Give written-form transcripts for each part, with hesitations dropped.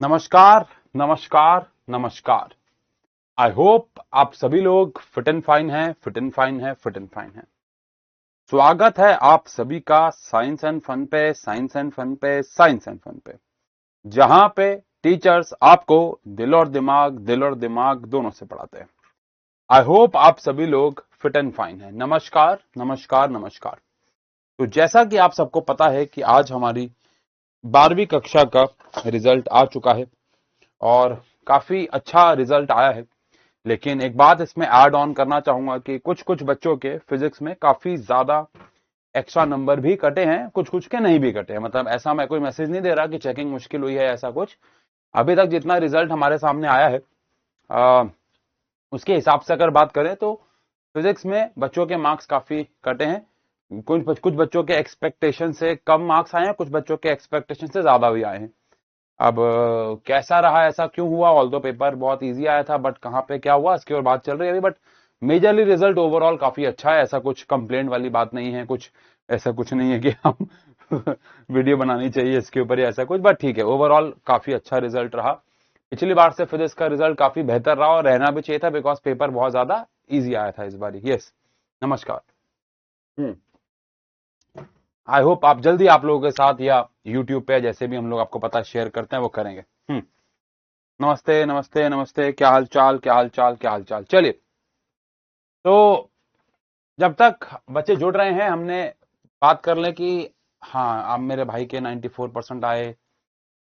नमस्कार, नमस्कार, नमस्कार। आई होप आप सभी लोग फिट एंड फाइन हैं, फिट एंड फाइन हैं, फिट एंड फाइन हैं। स्वागत है आप सभी का साइंस एंड फन पे, साइंस एंड फन पे, साइंस एंड फन पे, जहां पे टीचर्स आपको दिल और दिमाग दोनों से पढ़ाते हैं। आई होप आप सभी लोग फिट एंड फाइन हैं। नमस्कार, नमस्कार, नमस्कार। तो जैसा कि आप सबको पता है कि आज हमारी 12वीं कक्षा का रिजल्ट आ चुका है और काफी अच्छा रिजल्ट आया है। लेकिन एक बात इसमें ऐड ऑन करना चाहूंगा कि कुछ कुछ बच्चों के फिजिक्स में काफी ज्यादा एक्स्ट्रा नंबर भी कटे हैं, कुछ कुछ के नहीं भी कटे हैं। मतलब ऐसा मैं कोई मैसेज नहीं दे रहा कि चेकिंग मुश्किल हुई है, ऐसा कुछ। अभी तक जितना रिजल्ट हमारे सामने आया है उसके हिसाब से अगर बात करें तो फिजिक्स में बच्चों के मार्क्स काफी कटे हैं। कुछ बच्चों के एक्सपेक्टेशन से कम मार्क्स आए हैं, कुछ बच्चों के एक्सपेक्टेशन से ज्यादा भी आए हैं। अब कैसा रहा, ऐसा क्यों हुआ? ऑल्दो पेपर बहुत इजी आया था, बट कहाँ पे क्या हुआ इसकी और बात चल रही है अभी। बट मेजरली रिजल्ट ओवरऑल काफी अच्छा है, ऐसा कुछ कंप्लेंट वाली बात नहीं है। कुछ ऐसा कुछ नहीं है कि हम वीडियो बनानी चाहिए इसके ऊपर या ऐसा कुछ, बट ठीक है, ओवरऑल काफी अच्छा रिजल्ट रहा। पिछली बार से फिजिक्स का रिजल्ट काफी बेहतर रहा और रहना भी चाहिए था, बिकॉज पेपर बहुत ज्यादा इजी आया था इस बार। यस, नमस्कार। आई होप आप जल्दी आप लोगों के साथ या यूट्यूब पे जैसे भी हम लोग आपको पता शेयर करते हैं वो करेंगे। नमस्ते, नमस्ते, नमस्ते। क्या हाल चाल, क्या हाल चाल, क्या हाल चाल। चलिए, तो जब तक बच्चे जुड़ रहे हैं हमने बात कर लें कि हाँ, अब मेरे भाई के 94% आए,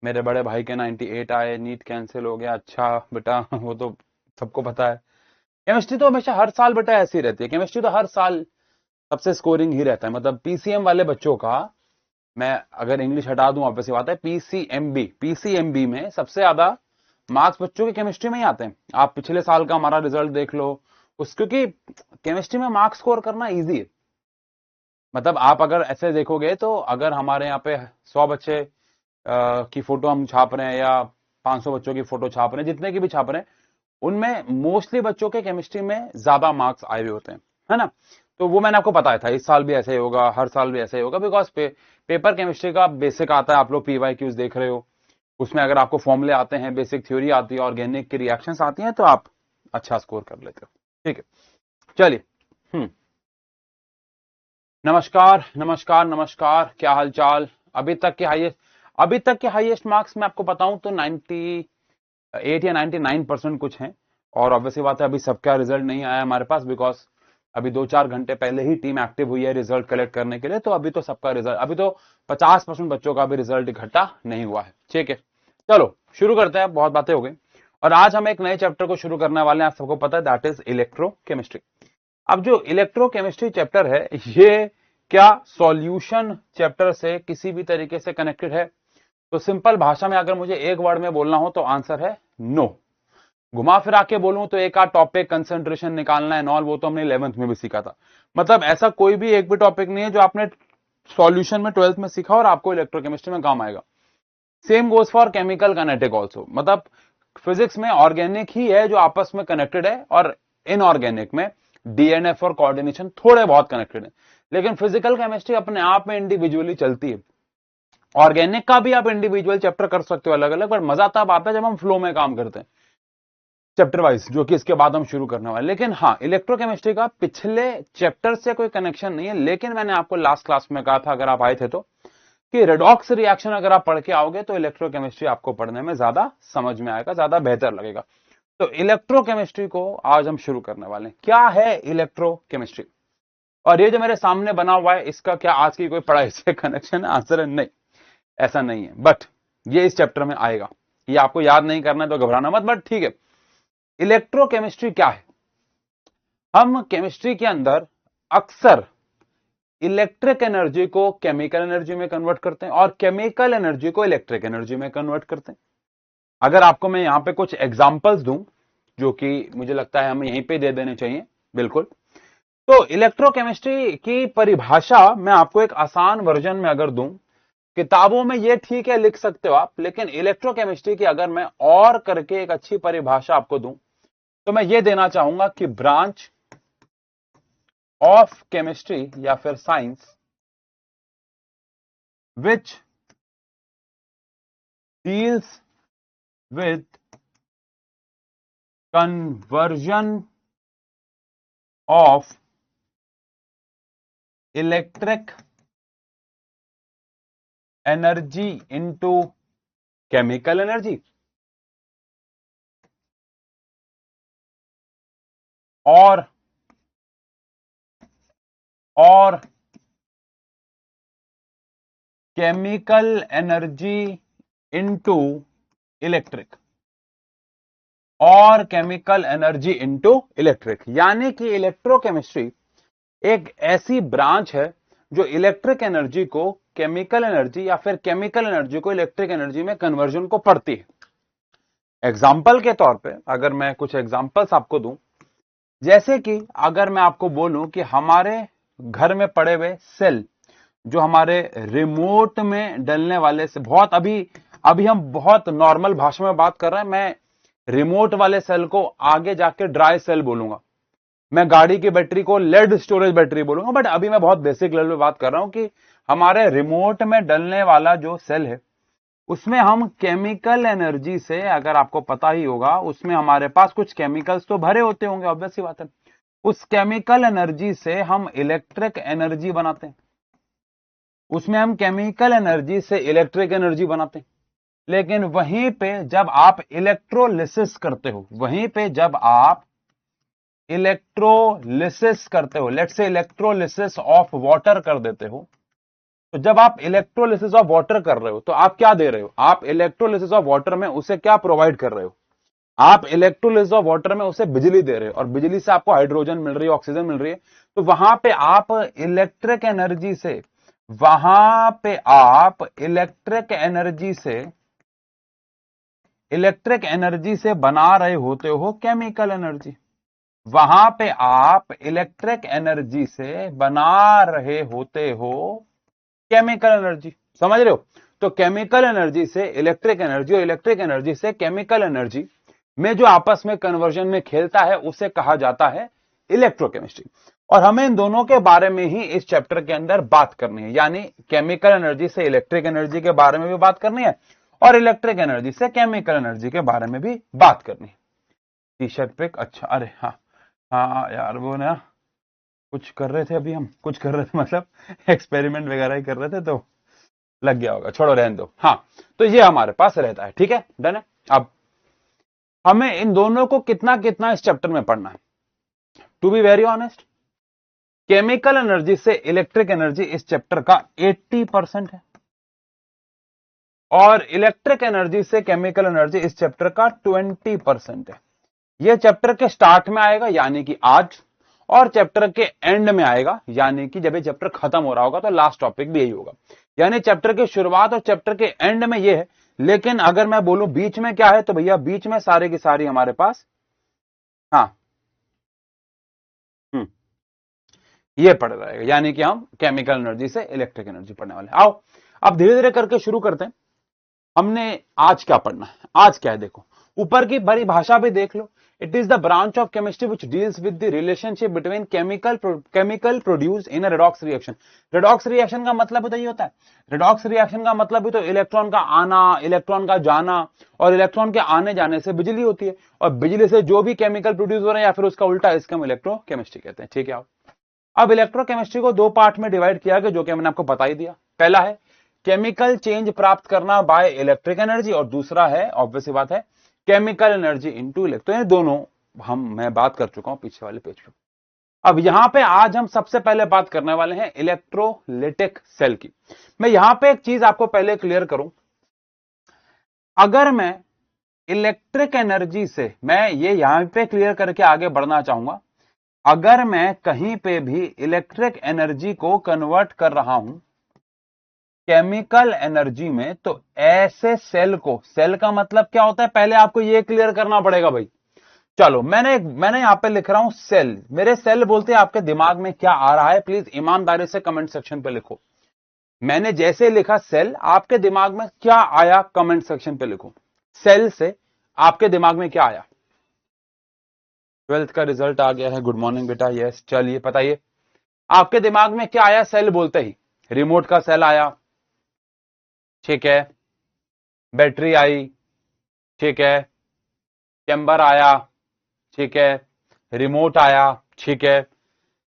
मेरे बड़े भाई के 98 आए, नीट कैंसिल हो गया। अच्छा बेटा, वो तो सबको पता है। केमिस्ट्री तो हमेशा हर साल बेटा ऐसी रहती है, केमिस्ट्री तो हर साल सबसे स्कोरिंग ही रहता है। मतलब पीसीएम वाले बच्चों का, मैं अगर इंग्लिश हटा दूं ऑब्वियसली बात है, पीसीएमबी में सबसे ज्यादा मार्क्स बच्चों के केमिस्ट्री में ही आते हैं। आप पिछले साल का हमारा रिजल्ट देख लो उस, क्योंकि केमिस्ट्री में मार्क्स स्कोर करना इजी है। मतलब आप अगर ऐसे देखोगे तो अगर हमारे यहाँ पे 100 बच्चे की फोटो हम छाप रहे हैं या 500 बच्चों की फोटो छाप रहे हैं, जितने की भी छाप रहे हैं, उनमें मोस्टली बच्चों के केमिस्ट्री में ज्यादा मार्क्स आए हुए होते हैं, है ना। तो वो मैंने आपको बताया था, इस साल भी ऐसे ही होगा, हर साल भी ऐसे ही होगा, बिकॉज पेपर केमिस्ट्री का बेसिक आता है। आप लोग पीवाई क्यूज देख रहे हो, उसमें अगर आपको फॉर्मूले आते हैं, बेसिक थ्योरी आती है, ऑर्गेनिक की रिएक्शंस आती हैं, तो आप अच्छा स्कोर कर लेते हो। ठीक है, चलिए। नमस्कार, नमस्कार, नमस्कार। क्या हाल चाल? अभी तक के हाईएस्ट मार्क्स मैं आपको बताऊं तो 98 या 99% कुछ हैं। और ऑब्वियसली बात है, अभी सबका रिजल्ट नहीं आया हमारे पास, बिकॉज अभी 2-4 घंटे पहले ही टीम एक्टिव हुई है रिजल्ट कलेक्ट करने के लिए। तो अभी तो सबका रिजल्ट, अभी तो 50% बच्चों का भी रिजल्ट इकट्ठा नहीं हुआ है। ठीक है, चलो शुरू करते हैं, बहुत बातें हो गई। और आज हम एक नए चैप्टर को शुरू करने वाले हैं, आप सबको पता है, दैट इज इलेक्ट्रोकेमिस्ट्री। अब जो इलेक्ट्रोकेमिस्ट्री चैप्टर है, ये क्या सॉल्यूशन चैप्टर से किसी भी तरीके से कनेक्टेड है? तो सिंपल भाषा में अगर मुझे एक वर्ड में बोलना हो तो आंसर है नो। घुमा फिरा के बोलूं तो एक आध टॉपिक कंसंट्रेशन निकालना है नॉल, वो तो हमने 11th में भी सीखा था। मतलब ऐसा कोई भी एक भी टॉपिक नहीं है जो आपने सॉल्यूशन में 12th में सीखा और आपको इलेक्ट्रोकेमिस्ट्री में काम आएगा। Same goes for chemical kinetic also. मतलब फिजिक्स में ऑर्गेनिक ही है जो आपस में कनेक्टेड है, और इनऑर्गेनिक में डीएनएफ और कोऑर्डिनेशन थोड़े बहुत कनेक्टेड है। लेकिन फिजिकल केमिस्ट्री अपने आप में इंडिविजुअली चलती है। ऑर्गेनिक का भी आप इंडिविजुअल चैप्टर कर सकते हो अलग अलग, पर मजा तब आता है जब हम फ्लो में काम करते हैं चैप्टर वाइज, जो कि इसके बाद हम शुरू करने वाले। लेकिन हाँ, इलेक्ट्रोकेमिस्ट्री का पिछले चैप्टर से कोई कनेक्शन नहीं है। लेकिन मैंने आपको लास्ट क्लास में कहा था, अगर आप आए थे तो, कि रेडॉक्स रिएक्शन अगर आप पढ़ के आओगे तो इलेक्ट्रोकेमिस्ट्री आपको पढ़ने में ज्यादा समझ में आएगा, ज्यादा बेहतर लगेगा। तो इलेक्ट्रोकेमिस्ट्री को आज हम शुरू करने वाले हैं। क्या है इलेक्ट्रोकेमिस्ट्री? और ये जो मेरे सामने बना हुआ है, इसका क्या आज की कोई पढ़ाई से कनेक्शन है? आंसर है नहीं, ऐसा नहीं है। बट ये इस चैप्टर में आएगा, ये आपको याद नहीं करना है तो घबराना मत, बट ठीक है। इलेक्ट्रोकेमिस्ट्री क्या है? हम केमिस्ट्री के अंदर अक्सर इलेक्ट्रिक एनर्जी को केमिकल एनर्जी में कन्वर्ट करते हैं और केमिकल एनर्जी को इलेक्ट्रिक एनर्जी में कन्वर्ट करते हैं। अगर आपको मैं यहां पे कुछ एग्जांपल्स दूं, जो कि मुझे लगता है हमें यहीं पे दे देने चाहिए, बिल्कुल। तो इलेक्ट्रोकेमिस्ट्री की परिभाषा मैं आपको एक आसान वर्जन में अगर दूं, किताबों में ये ठीक है लिख सकते हो आप, लेकिन इलेक्ट्रोकेमिस्ट्री की अगर मैं और करके एक अच्छी परिभाषा आपको दूं तो मैं ये देना चाहूंगा कि ब्रांच ऑफ केमिस्ट्री या फिर science which deals with conversion of electric energy into chemical energy or chemical energy into electric और केमिकल एनर्जी इनटू इलेक्ट्रिक, यानी कि इलेक्ट्रोकेमिस्ट्री एक ऐसी ब्रांच है जो इलेक्ट्रिक एनर्जी को केमिकल एनर्जी या फिर केमिकल एनर्जी को इलेक्ट्रिक एनर्जी में कन्वर्जन को पढ़ती है। एग्जाम्पल के तौर पे अगर मैं कुछ एग्जाम्पल्स आपको दूं, जैसे कि अगर मैं आपको बोलूं कि हमारे घर में पड़े हुए सेल जो हमारे रिमोट में डलने वाले से बहुत अभी हम बहुत नॉर्मल भाषा में बात कर रहे हैं, मैं रिमोट वाले सेल को आगे जाके ड्राई सेल बोलूंगा, मैं गाड़ी की बैटरी को लेड स्टोरेज बैटरी बोलूंगा, बट अभी मैं बहुत बेसिक लेवल पे बात कर रहा हूं कि हमारे रिमोट में डलने वाला जो सेल है उसमें हम केमिकल एनर्जी से, अगर आपको पता ही होगा, उसमें हमारे पास कुछ केमिकल्स तो भरे होते होंगे, ऑब्वियस सी बात है। उस केमिकल एनर्जी से हम इलेक्ट्रिक एनर्जी बनाते हैं, उसमें हम केमिकल एनर्जी से इलेक्ट्रिक एनर्जी बनाते हैं। लेकिन वहीं पे जब आप इलेक्ट्रोलिसिस करते हो, वहीं पे जब आप इलेक्ट्रोलिसिस करते हो, let's say electrolysis of water कर देते हो, तो जब आप इलेक्ट्रोलिसिस ऑफ वाटर कर रहे हो तो आप क्या दे रहे हो? आप इलेक्ट्रोलिसिस ऑफ वाटर में उसे क्या प्रोवाइड कर रहे हो? आप इलेक्ट्रोलिसिस ऑफ वाटर में उसे बिजली दे रहे हो, और बिजली से आपको हाइड्रोजन मिल रही है, ऑक्सीजन मिल रही है, तो वहां पे आप इलेक्ट्रिक एनर्जी से इलेक्ट्रिक एनर्जी से बना रहे होते हो केमिकल एनर्जी। वहां पे आप इलेक्ट्रिक एनर्जी से बना रहे होते हो केमिकल एनर्जी, समझ रहे हो? तो केमिकल एनर्जी से इलेक्ट्रिक एनर्जी और इलेक्ट्रिक एनर्जी से केमिकल एनर्जी में जो आपस में कन्वर्जन में खेलता है उसे कहा जाता है इलेक्ट्रोकेमिस्ट्री। और हमें इन दोनों के बारे में ही इस चैप्टर के अंदर बात करनी है, यानी केमिकल एनर्जी से इलेक्ट्रिक एनर्जी के बारे में भी बात करनी है और इलेक्ट्रिक एनर्जी से केमिकल एनर्जी के बारे में भी बात करनी है। टी शर्ट पे अच्छा, अरे हाँ हाँ यार, वो ना कुछ कर रहे थे, अभी हम कुछ कर रहे थे, मतलब एक्सपेरिमेंट वगैरह ही कर रहे थे तो लग गया होगा, छोड़ो रहने दो। हाँ, तो ये हमारे पास रहता है, ठीक है, डन है। अब हमें इन दोनों को कितना कितना इस चैप्टर में पढ़ना है? To be very honest, chemical energy से इलेक्ट्रिक एनर्जी इस चैप्टर का 80% है और इलेक्ट्रिक एनर्जी से केमिकल एनर्जी इस चैप्टर का 20% है। यह चैप्टर के स्टार्ट में आएगा यानी कि आज, और चैप्टर के एंड में आएगा यानी कि जब ये चैप्टर खत्म हो रहा होगा तो लास्ट टॉपिक भी यही होगा। यानी चैप्टर की शुरुआत और चैप्टर के एंड में ये है, लेकिन अगर मैं बोलूं बीच में क्या है, तो भैया बीच में सारे की सारी हमारे पास, हाँ, ये पढ़ रहेगा, यानी कि हम केमिकल एनर्जी से इलेक्ट्रिक एनर्जी पढ़ने वाले। आओ अब धीरे धीरे करके शुरू करते हैं। हमने आज क्या पढ़ना है? आज क्या है देखो, ऊपर की बड़ी भाषा भी देख लो। It is the branch of chemistry which deals with the relationship between chemical produce in a redox reaction. Redox reaction का मतलब तो ये होता है, रेडॉक्स रिएक्शन का मतलब भी तो इलेक्ट्रॉन का आना, इलेक्ट्रॉन का जाना, और इलेक्ट्रॉन के आने जाने से बिजली होती है, और बिजली से जो भी केमिकल प्रोड्यूस हो रहे हैं या फिर उसका उल्टा, इसका हम इलेक्ट्रोकेमिस्ट्री कहते हैं, ठीक है। अब इलेक्ट्रोकेमिस्ट्री को दो पार्ट में डिवाइड किया गया, जो कि मैंने आपको बता ही दिया। पहला है केमिकल चेंज प्राप्त करना बाय इलेक्ट्रिक एनर्जी, और दूसरा है, ऑब्वियस बात है, केमिकल एनर्जी इनटू इलेक्ट्रो। ये दोनों मैं बात कर चुका हूं पीछे वाले पेज पे। अब यहां पे आज हम सबसे पहले बात करने वाले हैं इलेक्ट्रोलिटिक सेल की। मैं यहां पे एक चीज आपको पहले क्लियर करूं, अगर मैं इलेक्ट्रिक एनर्जी से, मैं ये यहां पे क्लियर करके आगे बढ़ना चाहूंगा, अगर मैं कहीं पे भी इलेक्ट्रिक एनर्जी को कन्वर्ट कर रहा हूं केमिकल एनर्जी में, तो ऐसे सेल को, सेल का मतलब क्या होता है पहले आपको ये क्लियर करना पड़ेगा भाई। चलो मैंने यहां पे लिख रहा हूं सेल, मेरे सेल बोलते हैं, आपके दिमाग में क्या आ रहा है प्लीज ईमानदारी से कमेंट सेक्शन पे लिखो। मैंने जैसे लिखा सेल, आपके दिमाग में क्या आया कमेंट सेक्शन पे लिखो। सेल से आपके दिमाग में क्या आया? 12th का रिजल्ट आ गया है, गुड मॉर्निंग बेटा। यस, चलिए बताइए आपके दिमाग में क्या आया सेल बोलते ही? रिमोट का सेल आया, ठीक है, बैटरी आई, ठीक है, चैम्बर आया, ठीक है, रिमोट आया, ठीक है,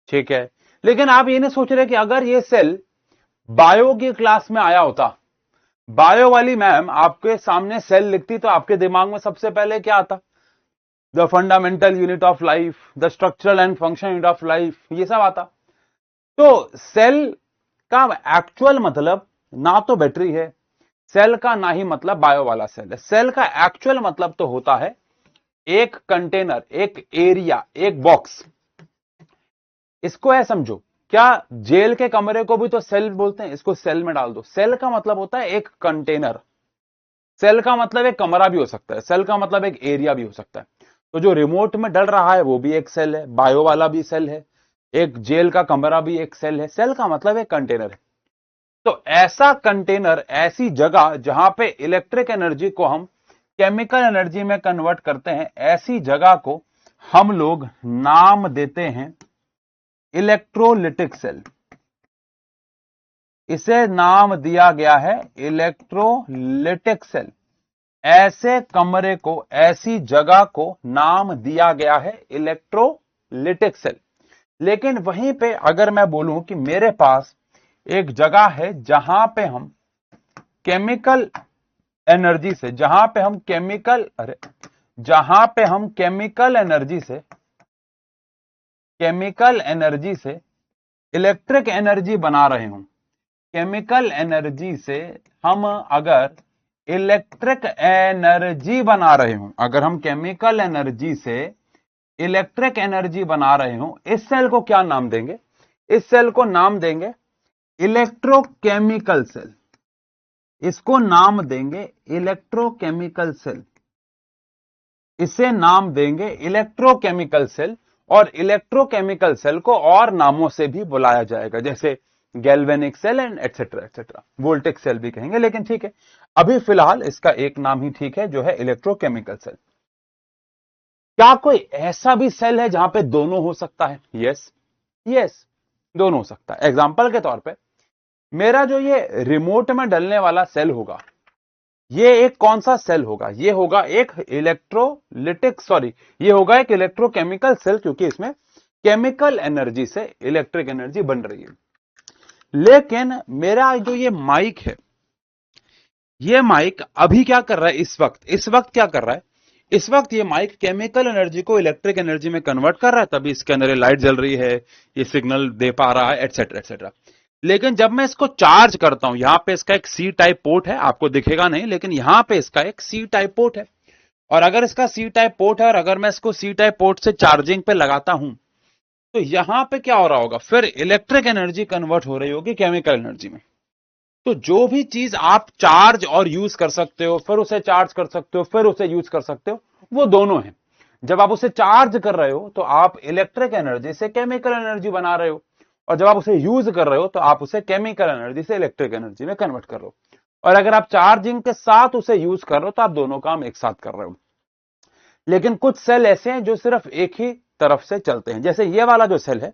ठीक है। लेकिन आप ये नहीं सोच रहे कि अगर ये सेल बायो की क्लास में आया होता, बायो वाली मैम आपके सामने सेल लिखती तो आपके दिमाग में सबसे पहले क्या आता? The fundamental unit of life, the structural and function unit of life, ये सब आता। तो सेल का एक्चुअल मतलब ना तो बैटरी है, सेल का ना ही मतलब बायो वाला सेल है। सेल का एक्चुअल मतलब तो होता है एक कंटेनर, एक एरिया, एक बॉक्स। इसको है समझो, क्या जेल के कमरे को भी तो सेल बोलते हैं? इसको सेल में डाल दो। सेल का मतलब होता है एक कंटेनर, सेल का मतलब एक कमरा भी हो सकता है, सेल का मतलब एक एरिया भी हो सकता है। तो जो रिमोट में डल रहा है वो भी एक सेल है, बायो वाला भी सेल है, एक जेल का कमरा भी एक सेल है। सेल का मतलब एक कंटेनर है। तो ऐसा कंटेनर, ऐसी जगह जहां पे इलेक्ट्रिक एनर्जी को हम केमिकल एनर्जी में कन्वर्ट करते हैं, ऐसी जगह को हम लोग नाम देते हैं इलेक्ट्रोलिटिक सेल। इसे नाम दिया गया है इलेक्ट्रोलिटिक सेल। ऐसे कमरे को, ऐसी जगह को नाम दिया गया है इलेक्ट्रोलिटिक सेल। लेकिन वहीं पे अगर मैं बोलूं कि मेरे पास एक जगह है जहां पे हम केमिकल एनर्जी से, जहां पे हम केमिकल एनर्जी से इलेक्ट्रिक एनर्जी बना रहे हूं, केमिकल एनर्जी से हम अगर इलेक्ट्रिक एनर्जी बना रहे हूं, अगर हम केमिकल एनर्जी से इलेक्ट्रिक एनर्जी बना रहे हूं, इस सेल को क्या नाम देंगे? इस सेल को नाम देंगे इलेक्ट्रोकेमिकल सेल। इसको नाम देंगे इलेक्ट्रोकेमिकल सेल। इसे नाम देंगे इलेक्ट्रोकेमिकल सेल। और इलेक्ट्रोकेमिकल सेल को और नामों से भी बुलाया जाएगा, जैसे galvanic cell and etcetera etcetera, voltaic cell भी कहेंगे। लेकिन ठीक है, अभी फिलहाल इसका एक नाम ही ठीक है, जो है इलेक्ट्रोकेमिकल सेल। क्या कोई ऐसा भी सेल है जहां पे दोनों हो सकता है? यस, यस, दोनों हो सकता है। एग्जांपल के तौर पे मेरा जो ये रिमोट में डलने वाला सेल होगा, ये एक कौन सा सेल होगा? ये होगा एक ये होगा एक इलेक्ट्रोकेमिकल सेल, क्योंकि इसमें केमिकल एनर्जी से इलेक्ट्रिक एनर्जी बन रही है। लेकिन मेरा जो ये माइक है, ये माइक अभी क्या कर रहा है? इस वक्त क्या कर रहा है? इस वक्त ये माइक केमिकल एनर्जी को इलेक्ट्रिक एनर्जी में कन्वर्ट कर रहा है, तभी इसके अंदर लाइट जल रही है, ये सिग्नल दे पा रहा है, एटसेट्रा एटसेट्रा। लेकिन जब मैं इसको चार्ज करता हूं, यहां पे इसका एक सी टाइप पोर्ट है, आपको दिखेगा नहीं, लेकिन यहां पे इसका एक सी टाइप पोर्ट है। और अगर इसका सी टाइप पोर्ट है और अगर मैं इसको सी टाइप पोर्ट से चार्जिंग पे लगाता हूं, तो यहां पे क्या हो रहा होगा? फिर इलेक्ट्रिक एनर्जी कन्वर्ट हो रही होगी केमिकल एनर्जी में। तो जो भी चीज आप चार्ज और यूज कर सकते हो, फिर उसे चार्ज कर सकते हो, फिर उसे यूज कर सकते हो, वो दोनों है। जब आप उसे चार्ज कर रहे हो तो आप इलेक्ट्रिक एनर्जी से केमिकल एनर्जी बना रहे हो, और जब आप उसे यूज कर रहे हो तो आप उसे केमिकल एनर्जी से इलेक्ट्रिक एनर्जी में कन्वर्ट कर रहे हो। और अगर आप चार्जिंग के साथ उसे यूज कर रहे हो तो आप दोनों काम एक साथ कर रहे हो। लेकिन कुछ सेल ऐसे हैं जो सिर्फ एक ही तरफ से चलते हैं, जैसे ये वाला जो सेल है,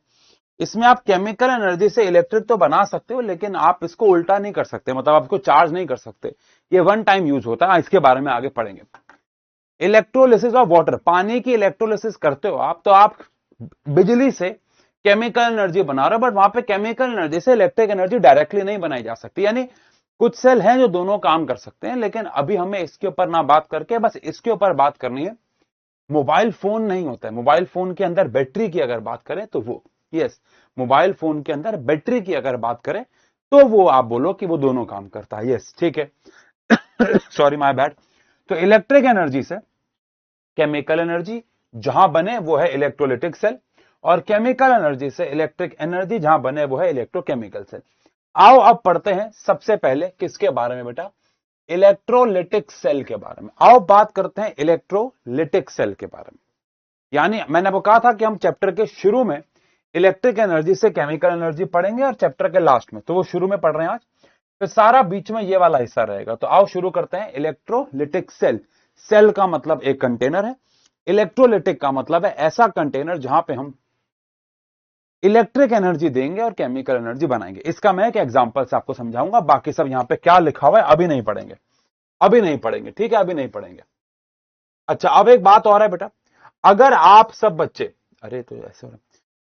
इसमें आप केमिकल एनर्जी से इलेक्ट्रिक तो बना सकते हो, लेकिन आप इसको उल्टा नहीं कर सकते, मतलब आप इसको चार्ज नहीं कर सकते। ये वन टाइम यूज होता है, इसके बारे में आगे पढ़ेंगे। इलेक्ट्रोलिसिस ऑफ वाटर, पानी की इलेक्ट्रोलिसिस करते हो आप, तो आप बिजली से केमिकल एनर्जी बना रहे हो, बट वहां पे केमिकल एनर्जी से इलेक्ट्रिक एनर्जी डायरेक्टली नहीं बनाई जा सकती। यानी कुछ सेल हैं जो दोनों काम कर सकते हैं, लेकिन अभी हमें इसके ऊपर ना बात करके बस इसके ऊपर बात करनी है। मोबाइल फोन नहीं होता है, मोबाइल फोन के अंदर बैटरी की अगर बात करें तो वो, यस, मोबाइल फोन के अंदर बैटरी की अगर बात करें तो वो आप बोलो कि वो दोनों काम करता है। यस, ठीक है, सॉरी माय बैड। तो इलेक्ट्रिक एनर्जी से केमिकल एनर्जी जहां बने वो है इलेक्ट्रोलिटिक सेल, और केमिकल एनर्जी से इलेक्ट्रिक एनर्जी जहां बने वो है इलेक्ट्रोकेमिकल सेल। आओ अब पढ़ते हैं सबसे पहले किसके बारे में बेटा? इलेक्ट्रोलिटिक सेल के बारे में। आओ बात करते हैं इलेक्ट्रोलिटिक सेल के बारे में। यानी मैंने आपको कहा था कि हम चैप्टर के शुरू में इलेक्ट्रिक एनर्जी से केमिकल एनर्जी पढ़ेंगे और चैप्टर के लास्ट में, तो वो शुरू में पढ़ रहे हैं आज, फिर सारा बीच में ये वाला हिस्सा रहेगा। तो आओ शुरू करते हैं। इलेक्ट्रोलिटिक सेल, सेल का मतलब एक कंटेनर है, इलेक्ट्रोलिटिक का मतलब है ऐसा कंटेनर जहां पे हम इलेक्ट्रिक एनर्जी देंगे और केमिकल एनर्जी बनाएंगे। इसका मैं एक एग्जांपल से आपको समझाऊंगा, बाकी सब यहां पे क्या लिखा हुआ है अभी नहीं पढ़ेंगे, अभी नहीं पढ़ेंगे, ठीक है, अभी नहीं पढ़ेंगे। अच्छा, अब एक बात और है बेटा, अगर आप सब बच्चे, अरे तो ऐसे हो रहा है।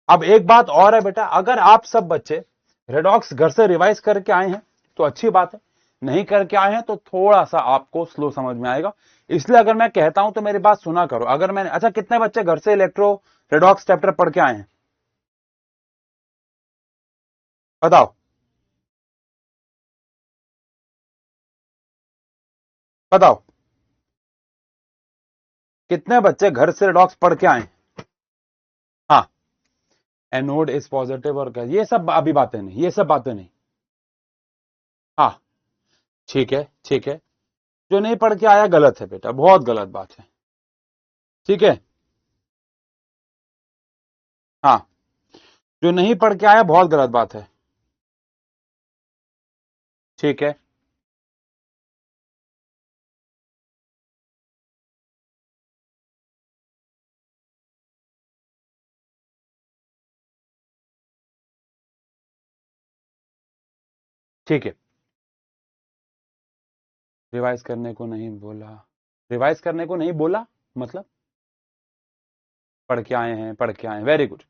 अब एक बात और है बेटा, अगर आप सब बच्चे रेडॉक्स घर से रिवाइज करके आए हैं तो अच्छी बात है, नहीं करके आए हैं तो थोड़ा सा आपको स्लो समझ में आएगा। इसलिए अगर मैं कहता हूं तो मेरी बात सुना करो। अगर मैंने, अच्छा कितने बच्चे घर से इलेक्ट्रो रेडॉक्स चैप्टर पढ़ के आए हैं, बताओ बताओ, कितने बच्चे घर से रेडॉक्स पढ़ के आए हैं? हाँ, एनोड इज पॉजिटिव और ये सब अभी बातें नहीं, ये सब बातें नहीं। हाँ, ठीक है ठीक है, जो नहीं पढ़ के आया गलत है बेटा, बहुत गलत बात है, ठीक है। हाँ, जो नहीं पढ़ के आया बहुत गलत बात है, ठीक है। ठीक है, रिवाइज करने को नहीं बोला, रिवाइज करने को नहीं बोला मतलब पढ़ के आए हैं, पढ़ के आए हैं, वेरी गुड।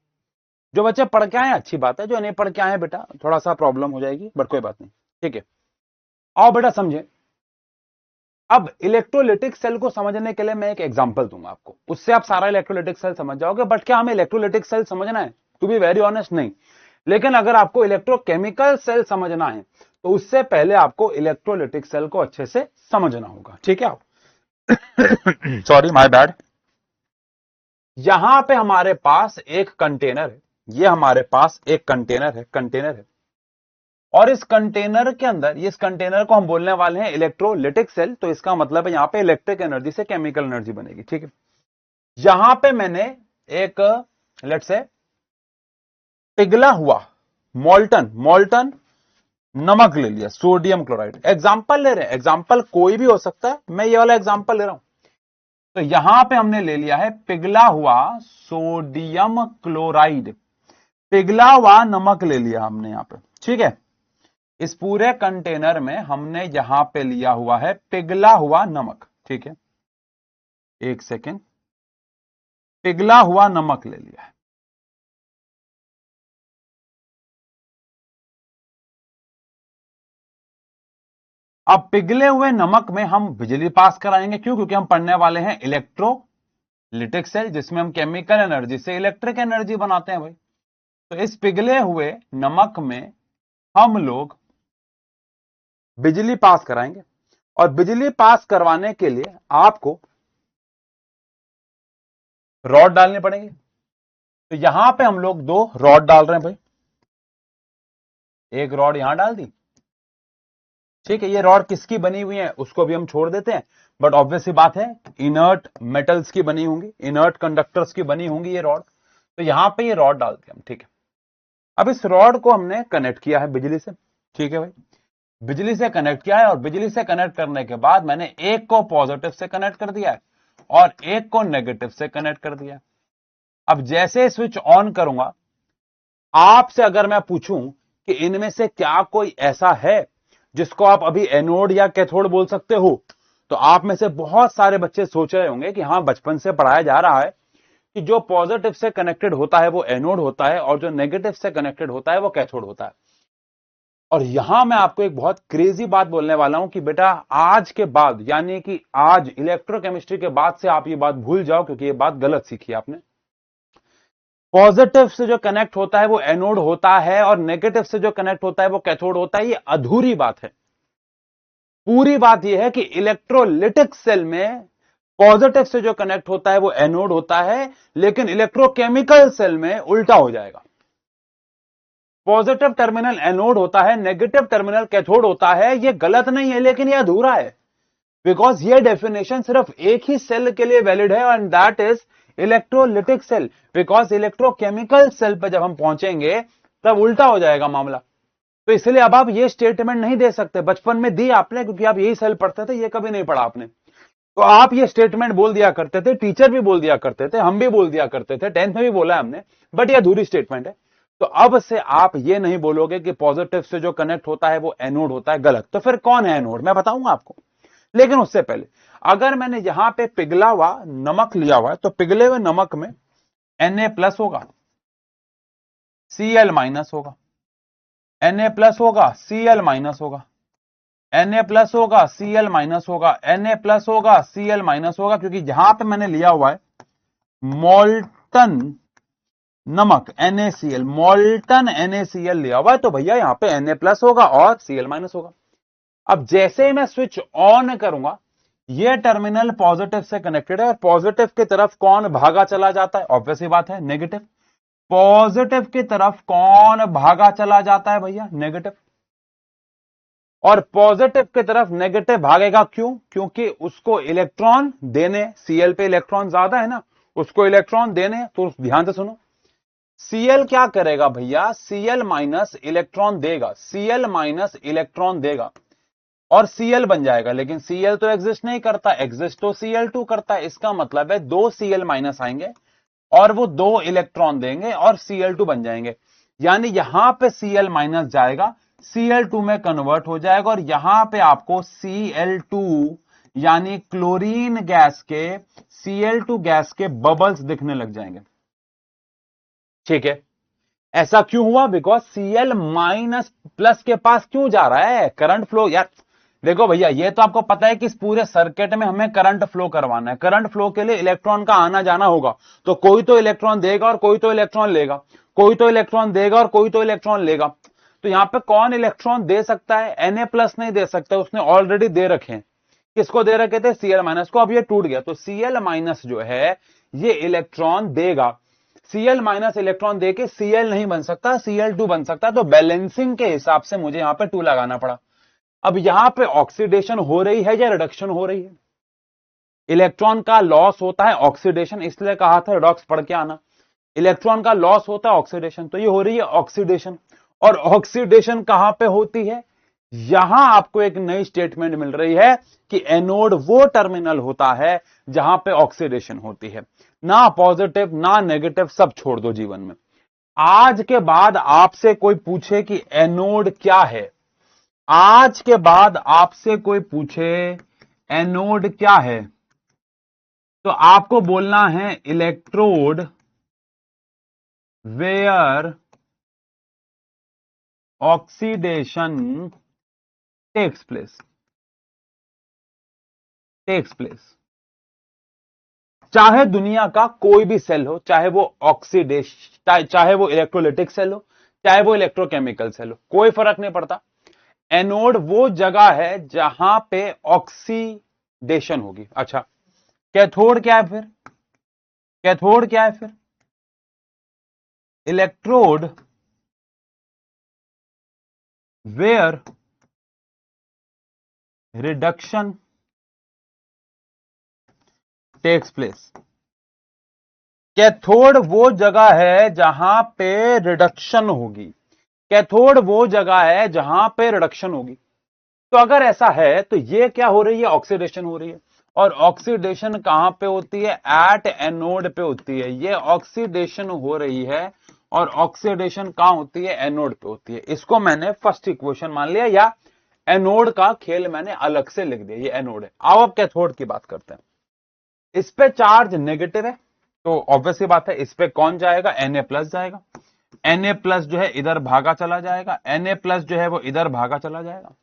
जो बच्चे पढ़ के आए हैं अच्छी बात है, जो नहीं पढ़ के आए हैं बेटा थोड़ा सा प्रॉब्लम हो जाएगी, बट कोई बात नहीं, ठीक है। आओ बेटा समझे, अब इलेक्ट्रोलिटिक सेल को समझने के लिए मैं एक एग्जांपल दूंगा आपको, उससे आप सारा इलेक्ट्रोलिटिक सेल समझ जाओगे। बट क्या हमें इलेक्ट्रोलिटिक सेल समझना है? टू बी वेरी ऑनेस्ट नहीं, लेकिन अगर आपको इलेक्ट्रोकेमिकल सेल समझना है तो उससे पहले आपको इलेक्ट्रोलिटिक सेल को अच्छे से समझना होगा, ठीक है। Sorry my bad. यहां पे हमारे पास एक कंटेनर है, ये हमारे पास एक कंटेनर है और इस कंटेनर के अंदर, इस कंटेनर को हम बोलने वाले हैं इलेक्ट्रोलिटिक सेल। तो इसका मतलब है यहां पे इलेक्ट्रिक एनर्जी से केमिकल एनर्जी बनेगी, ठीक है। यहां पे मैंने एक लेट से पिघला हुआ मोल्टन मोल्टन नमक ले लिया, सोडियम क्लोराइड। एग्जाम्पल ले रहे हैं, एग्जाम्पल कोई भी हो सकता है, मैं ये वाला एग्जाम्पल ले रहा हूं। तो यहां पे हमने ले लिया है पिघला हुआ सोडियम क्लोराइड, पिघला हुआ नमक ले लिया हमने यहां पे, ठीक है। इस पूरे कंटेनर में हमने यहां पे लिया हुआ है पिघला हुआ नमक, ठीक है। एक सेकेंड, पिघला हुआ नमक ले लिया है। अब पिघले हुए नमक में हम बिजली पास कराएंगे, क्यों? क्योंकि हम पढ़ने वाले हैं इलेक्ट्रोलिटिक सेल, जिसमें हम केमिकल एनर्जी से इलेक्ट्रिक एनर्जी बनाते हैं भाई। तो इस पिघले हुए नमक में हम लोग बिजली पास कराएंगे और बिजली पास करवाने के लिए आपको रॉड डालनी पड़ेगी। तो यहां पे हम लोग दो रॉड डाल रहे हैं भाई, एक रॉड यहां डाल दी, ठीक है। ये रॉड किसकी बनी हुई है उसको भी हम छोड़ देते हैं, बट ऑब्वियस सी बात है इनर्ट मेटल्स की बनी होंगी, इनर्ट कंडक्टर्स की बनी होंगी ये रॉड। तो यहां पे ये रॉड डालते हैं हम, ठीक है। अब इस रॉड को हमने कनेक्ट किया है बिजली से, ठीक है भाई। बिजली से कनेक्ट किया है और बिजली से कनेक्ट करने के बाद मैंने एक को पॉजिटिव से कनेक्ट कर दिया है और एक को नेगेटिव से कनेक्ट कर दिया है। अब जैसे स्विच ऑन करूंगा, आपसे अगर मैं पूछूं कि इनमें से क्या कोई ऐसा है जिसको आप अभी एनोड या कैथोड बोल सकते हो, तो आप में से बहुत सारे बच्चे सोच रहे होंगे कि हाँ, बचपन से पढ़ाया जा रहा है कि जो पॉजिटिव से कनेक्टेड होता है वो एनोड होता है और जो नेगेटिव से कनेक्टेड होता है वो कैथोड होता है। और यहां मैं आपको एक बहुत क्रेजी बात बोलने वाला हूं कि बेटा आज के बाद, यानी कि आज इलेक्ट्रोकेमिस्ट्री के बाद से आप ये बात भूल जाओ, क्योंकि ये बात गलत सीखी आपने। पॉजिटिव से जो कनेक्ट होता है वो एनोड होता है और नेगेटिव से जो कनेक्ट होता है वो कैथोड होता है, ये अधूरी बात है। पूरी बात यह है कि इलेक्ट्रोलिटिक सेल में पॉजिटिव से जो कनेक्ट होता है वो एनोड होता है, लेकिन इलेक्ट्रोकेमिकल सेल में उल्टा हो जाएगा। पॉजिटिव टर्मिनल एनोड होता है, नेगेटिव टर्मिनल कैथोड होता है। ये गलत नहीं है, लेकिन ये अधूरा है, बिकॉज ये डेफिनेशन सिर्फ एक ही सेल के लिए वैलिड है and that is electrolytic cell. Because electrochemical cell पर जब हम पहुंचेंगे तब उल्टा हो जाएगा मामला। तो इसलिए अब आप ये स्टेटमेंट नहीं दे सकते, बचपन में दी आपने क्योंकि आप यही सेल पढ़ते थे, ये कभी नहीं पढ़ा आपने। तो आप ये स्टेटमेंट बोल दिया करते थे, टीचर भी बोल दिया करते थे, हम भी बोल दिया करते थे, 10th में भी बोला है हमने, बट ये अधूरी स्टेटमेंट है। तो अब से आप ये नहीं बोलोगे कि पॉजिटिव से जो कनेक्ट होता है वो एनोड होता है, गलत। तो फिर कौन है एनोड? मैं बताऊंगा आपको। लेकिन उससे पहले अगर मैंने यहां पे पिघला हुआ नमक लिया हुआ है तो पिघले हुए नमक में Na+ होगा, Cl- होगा, Na+ होगा, Cl- होगा, Na+ होगा, Cl- होगा, Na+ होगा, Cl- होगा, क्योंकि यहां पे मैंने लिया हुआ है मोल्टन नमक NaCl, मोल्टन NaCl लिया हुआ है, तो भैया यहां पे Na+ होगा और Cl- होगा। अब जैसे ही मैं स्विच ऑन करूंगा, ये टर्मिनल पॉजिटिव से कनेक्टेड है और पॉजिटिव की तरफ कौन भागा चला जाता है? ऑब्वियस ही बात है, नेगेटिव। पॉजिटिव की तरफ कौन भागा चला जाता है भैया? नेगेटिव। और पॉजिटिव की तरफ नेगेटिव भागेगा, क्यों? क्योंकि उसको इलेक्ट्रॉन देने, Cl पे इलेक्ट्रॉन ज्यादा है ना, उसको इलेक्ट्रॉन देने। तो ध्यान से सुनो, Cl क्या करेगा भैया? Cl- इलेक्ट्रॉन देगा, Cl- इलेक्ट्रॉन देगा और Cl बन जाएगा। लेकिन Cl तो एग्जिस्ट नहीं करता, एग्जिस्ट तो Cl2 करता है। इसका मतलब है 2 Cl- आएंगे और वो 2 इलेक्ट्रॉन देंगे और Cl2 बन जाएंगे। यानी यहां पे Cl- जाएगा, Cl2 में कन्वर्ट हो जाएगा और यहां पे आपको Cl2 यानी क्लोरीन गैस के, Cl2 गैस के बबल्स दिखने लग जाएंगे। ठीक है, ऐसा क्यों हुआ? बिकॉज Cl- के पास क्यों जा रहा है? Current flow. यार देखो भैया, ये तो आपको पता है कि इस पूरे सर्किट में हमें करंट फ्लो करवाना है। करंट फ्लो के लिए इलेक्ट्रॉन का आना जाना होगा, तो कोई तो इलेक्ट्रॉन देगा और कोई तो इलेक्ट्रॉन लेगा, कोई तो इलेक्ट्रॉन देगा और कोई तो इलेक्ट्रॉन लेगा। तो यहां पे कौन इलेक्ट्रॉन दे सकता है? Na+ नहीं दे सकता, उसने ऑलरेडी दे रखे हैं। किसको दे रखे थे? Cl- को। अब ये टूट गया तो Cl- जो है ये इलेक्ट्रॉन देगा। Cl- इलेक्ट्रॉन देके Cl नहीं बन सकता, Cl2 बन सकता। तो बैलेंसिंग के हिसाब से मुझे यहां पे 2 लगाना पड़ा। अब यहां पे ऑक्सीडेशन हो रही है या रिडक्शन हो रही है? इलेक्ट्रॉन का लॉस होता है, ऑक्सीडेशन, इसलिए कहा था रिडॉक्स पढ़ के आना। इलेक्ट्रॉन का लॉस होता है ऑक्सीडेशन, तो ये हो रही है ऑक्सीडेशन। और ऑक्सीडेशन कहां पे होती है? यहां आपको एक नई स्टेटमेंट मिल रही है कि एनोड वो टर्मिनल होता है जहां पे ऑक्सीडेशन होती है। ना पॉजिटिव ना नेगेटिव, सब छोड़ दो जीवन में। आज के बाद आपसे कोई पूछे कि एनोड क्या है, आज के बाद आपसे कोई पूछे एनोड क्या है, तो आपको बोलना है electrode where oxidation takes place. Takes place, चाहे दुनिया का कोई भी सेल हो, चाहे वो ऑक्सीडेशन, चाहे वो इलेक्ट्रोलिटिक सेल हो, चाहे वो इलेक्ट्रोकेमिकल सेल हो, कोई फर्क नहीं पड़ता। एनोड वो जगह है जहां पे ऑक्सीडेशन होगी। अच्छा, कैथोड क्या है फिर? कैथोड क्या है फिर? Electrode where reduction takes place. Cathode वो जगह है जहां पे रिडक्शन होगी। कैथोड वो जगह है जहां पे रिडक्शन होगी। तो अगर ऐसा है तो ये क्या हो रही है? ऑक्सीडेशन हो रही है। और ऑक्सीडेशन कहां पे होती है? एट एनोड पे होती है। ये ऑक्सीडेशन हो रही है और ऑक्सीडेशन कहां होती है? एनोड पे होती है। इसको मैंने फर्स्ट इक्वेशन मान लिया, या एनोड का खेल मैंने अलग से लिख दिया। ये एनोड है। आओ अब कैथोड की बात करते हैं। इस पे चार्ज नेगेटिव है, तो ऑब्वियस सी बात है इस पे कौन जाएगा? Na+ जाएगा। Na+ जो है इधर भागा चला जाएगा, Na+ जो है वो इधर भागा चला जाएगा।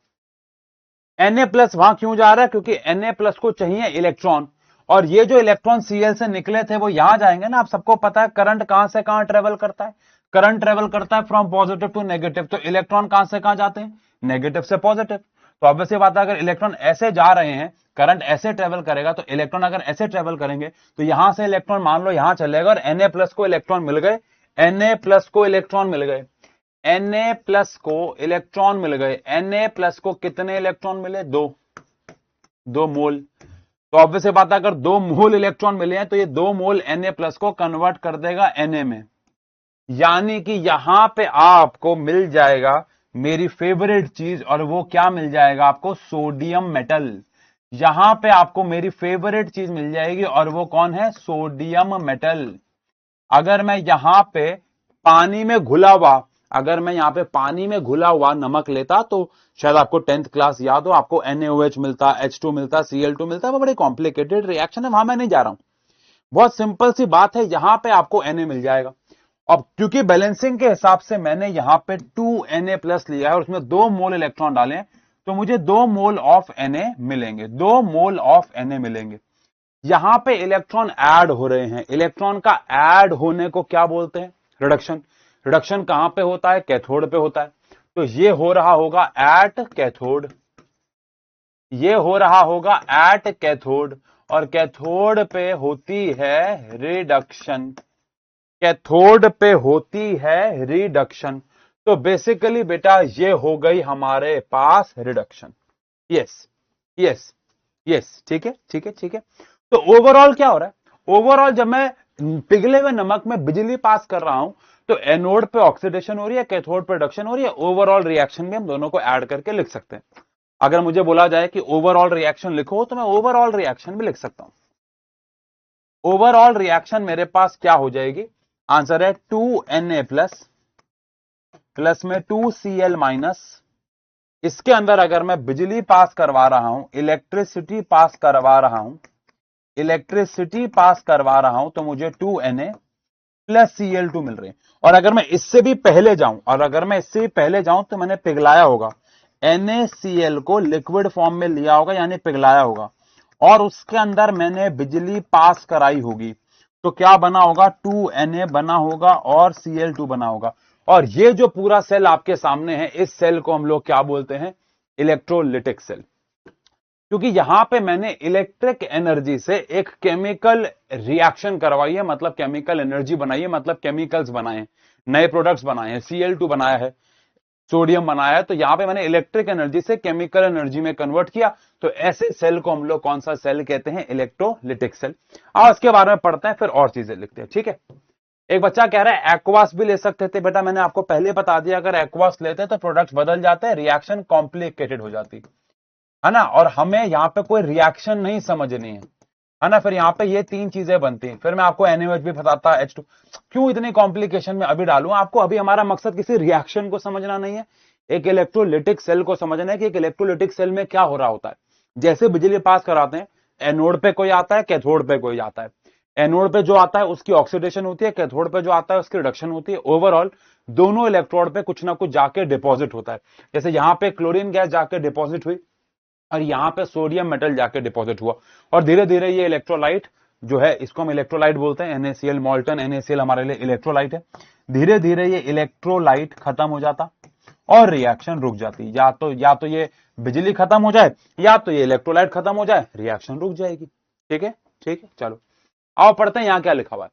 Na+ वहां क्यों जा रहा है? क्योंकि Na+ को चाहिए इलेक्ट्रॉन, और ये जो इलेक्ट्रॉन Cl से निकले थे वो यहां जाएंगे ना। आप सबको पता है करंट कहां से कहां ट्रेवल करता है? करंट ट्रेवल करता है फ्रॉम पॉजिटिव टू नेगेटिव। तो इलेक्ट्रॉन कहां से कहां जाते हैं? नेगेटिव से पॉजिटिव। तो ऑब्वियस ये बात है, अगर इलेक्ट्रॉन ऐसे जा रहे हैं, करंट ऐसे ट्रेवल करेगा, तो इलेक्ट्रॉन अगर ऐसे ट्रेवल करेंगे तो यहां से इलेक्ट्रॉन मान लो यहां चलेगा और Na+ को इलेक्ट्रॉन मिल गए। Na+ को इलेक्ट्रॉन मिल गए, Na+ को इलेक्ट्रॉन मिल गए। Na+ को कितने इलेक्ट्रॉन मिले? 2 मोल। तो ऑब्वियस ये बात है, अगर 2 मोल इलेक्ट्रॉन मिले हैं तो ये 2 मोल Na+ को कन्वर्ट कर देगा Na में। यानी कि यहां पे आपको मिल जाएगा मेरी फेवरेट चीज, और वो क्या मिल जाएगा आपको? Sodium metal. यहां पे आपको मेरी फेवरेट चीज मिल जाएगी, और वो कौन है? Sodium metal. अगर मैं यहां पे पानी में घुला हुआ अगर मैं यहाँ पे पानी में घुला हुआ नमक लेता तो शायद आपको 10th क्लास याद हो, आपको NaOH मिलता, H2 मिलता, Cl2 मिलता। वो बड़े कॉम्प्लिकेटेड रिएक्शन है, वहां मैं नहीं जा रहा हूं। बहुत सिंपल सी बात है, यहां पे आपको Na मिल जाएगा। अब क्योंकि बैलेंसिंग के हिसाब से मैंने यहाँ पे 2Na प्लस लिया है और उसमें 2 मोल इलेक्ट्रॉन डाले हैं, तो मुझे 2 मोल ऑफ Na मिलेंगे, 2 मोल ऑफ Na मिलेंगे। यहां पे इलेक्ट्रॉन ऐड हो रहे हैं, इलेक्ट्रॉन का ऐड होने को क्या बोलते हैं? रिडक्शन। रिडक्शन कहां पे होता है? कैथोड पे होता है। तो ये हो रहा होगा एट कैथोड, ये हो रहा होगा एट कैथोड, और कैथोड पे होती है रिडक्शन, कैथोड पे होती है रिडक्शन। तो बेसिकली बेटा ये हो गई हमारे पास रिडक्शन। यस यस यस, ठीक है ठीक है ठीक है। तो ओवरऑल क्या हो रहा है? ओवरऑल जब मैं पिघले हुए नमक में बिजली पास कर रहा हूं तो एनोड पे ऑक्सीडेशन हो रही है, कैथोड पे रिडक्शन हो रही है। ओवरऑल रिएक्शन में हम दोनों को ऐड करके लिख सकते हैं। अगर मुझे बोला जाए कि ओवरऑल रिएक्शन लिखो तो मैं ओवरऑल रिएक्शन भी लिख सकता हूं। ओवरऑल रिएक्शन मेरे पास क्या हो जाएगी? आंसर है 2Na प्लस प्लस में 2Cl माइनस। इसके अंदर अगर मैं बिजली पास करवा रहा हूं, इलेक्ट्रिसिटी पास करवा रहा हूं, इलेक्ट्रिसिटी पास करवा रहा हूं, तो मुझे 2Na प्लस Cl2 मिल रहे हैं। और अगर मैं इससे भी पहले जाऊं तो मैंने पिघलाया होगा, NaCl को लिक्विड फॉर्म में लिया होगा, यानी पिघलाया होगा, और उसके अंदर मैंने बिजली पास कराई होगी। तो क्या बना होगा? 2Na बना होगा और Cl2 बना होगा। और ये जो पूरा सेल आपके सामने है, इस सेल को हम लोग क्या बोलते हैं? Electrolytic cell. क्योंकि यहां पे मैंने इलेक्ट्रिक एनर्जी से एक केमिकल रिएक्शन करवाई है, मतलब केमिकल एनर्जी बनाई है, मतलब केमिकल्स बनाए हैं, नए प्रोडक्ट्स बनाए हैं, Cl2 बनाया है, सोडियम बनाया है। तो यहां पे मैंने इलेक्ट्रिक एनर्जी से केमिकल एनर्जी में कन्वर्ट किया। तो ऐसे सेल को हम लोग कौन सा सेल कहते हैं? Electrolytic cell. आओ इसके बारे में पढ़ते हैं, फिर और चीजें लिखते हैं, ठीक है। एक बच्चा कह रहा है एक्वास भी ले सकते थे। बेटा मैंने आपको पहले बता दिया, अगर एक्वास लेते तो प्रोडक्ट्स बदल जाते हैं, रिएक्शन कॉम्प्लिकेटेड हो जाती है ना। और हमें यहाँ पे कोई रिएक्शन नहीं समझनी है ना। फिर यहाँ पे ये 3 चीजें बनती हैं। फिर मैं आपको NaOH भी बताता, H2। क्यों इतनी कॉम्प्लिकेशन में अभी डालूं आपको? अभी हमारा मकसद किसी रिएक्शन को समझना नहीं है, एक इलेक्ट्रोलिटिक सेल को समझना है कि एक इलेक्ट्रोलिटिक सेल में क्या हो रहा होता है। जैसे बिजली पास कराते हैं, एनोड पे कोई आता है, कैथोड पे कोई आता है। एनोड पे जो आता है उसकी ऑक्सीडेशन होती है, कैथोड पे जो आता है उसकी रिडक्शन होती है। ओवरऑल दोनों इलेक्ट्रोड पे कुछ ना कुछ जाके डिपॉजिट होता है। जैसे यहां पे क्लोरीन गैस जाके डिपॉजिट हुई और यहां पे सोडियम मेटल जाके डिपॉजिट हुआ, और धीरे धीरे ये इलेक्ट्रोलाइट जो है, इसको हम इलेक्ट्रोलाइट बोलते हैं, NaCl मॉल्टन NaCl हमारे लिए इलेक्ट्रोलाइट है। धीरे धीरे ये इलेक्ट्रोलाइट खत्म हो जाता और रिएक्शन रुक जाती। या तो ये बिजली खत्म हो जाए, या तो ये इलेक्ट्रोलाइट खत्म हो जाए, रिएक्शन रुक जाएगी। ठीक है ठीक है, चलो आओ पढ़ते हैं यहां क्या लिखा हुआ है।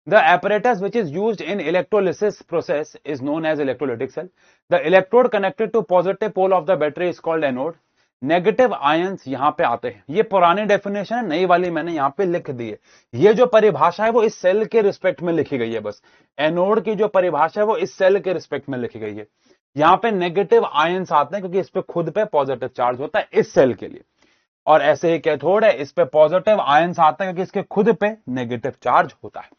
The apparatus which is used in electrolysis process is known as electrolytic cell. The electrode connected to positive pole of the battery is called anode. Negative ions यहां पे आते हैं। ये पुरानी डेफिनेशन है, नई वाली मैंने यहां पे लिख दी है। ये जो परिभाषा है वो इस सेल के रिस्पेक्ट में लिखी गई है। बस एनोड की जो परिभाषा है वो इस सेल के रिस्पेक्ट में लिखी गई है। यहां पे नेगेटिव आयंस आते हैं क्योंकि इस पे खुद पे पॉजिटिव चार्ज होता है इस सेल के लिए, और ऐसे ही कैथोड है, इस पे पॉजिटिव आयंस आते हैं क्योंकि इसके खुद पे नेगेटिव चार्ज होता है।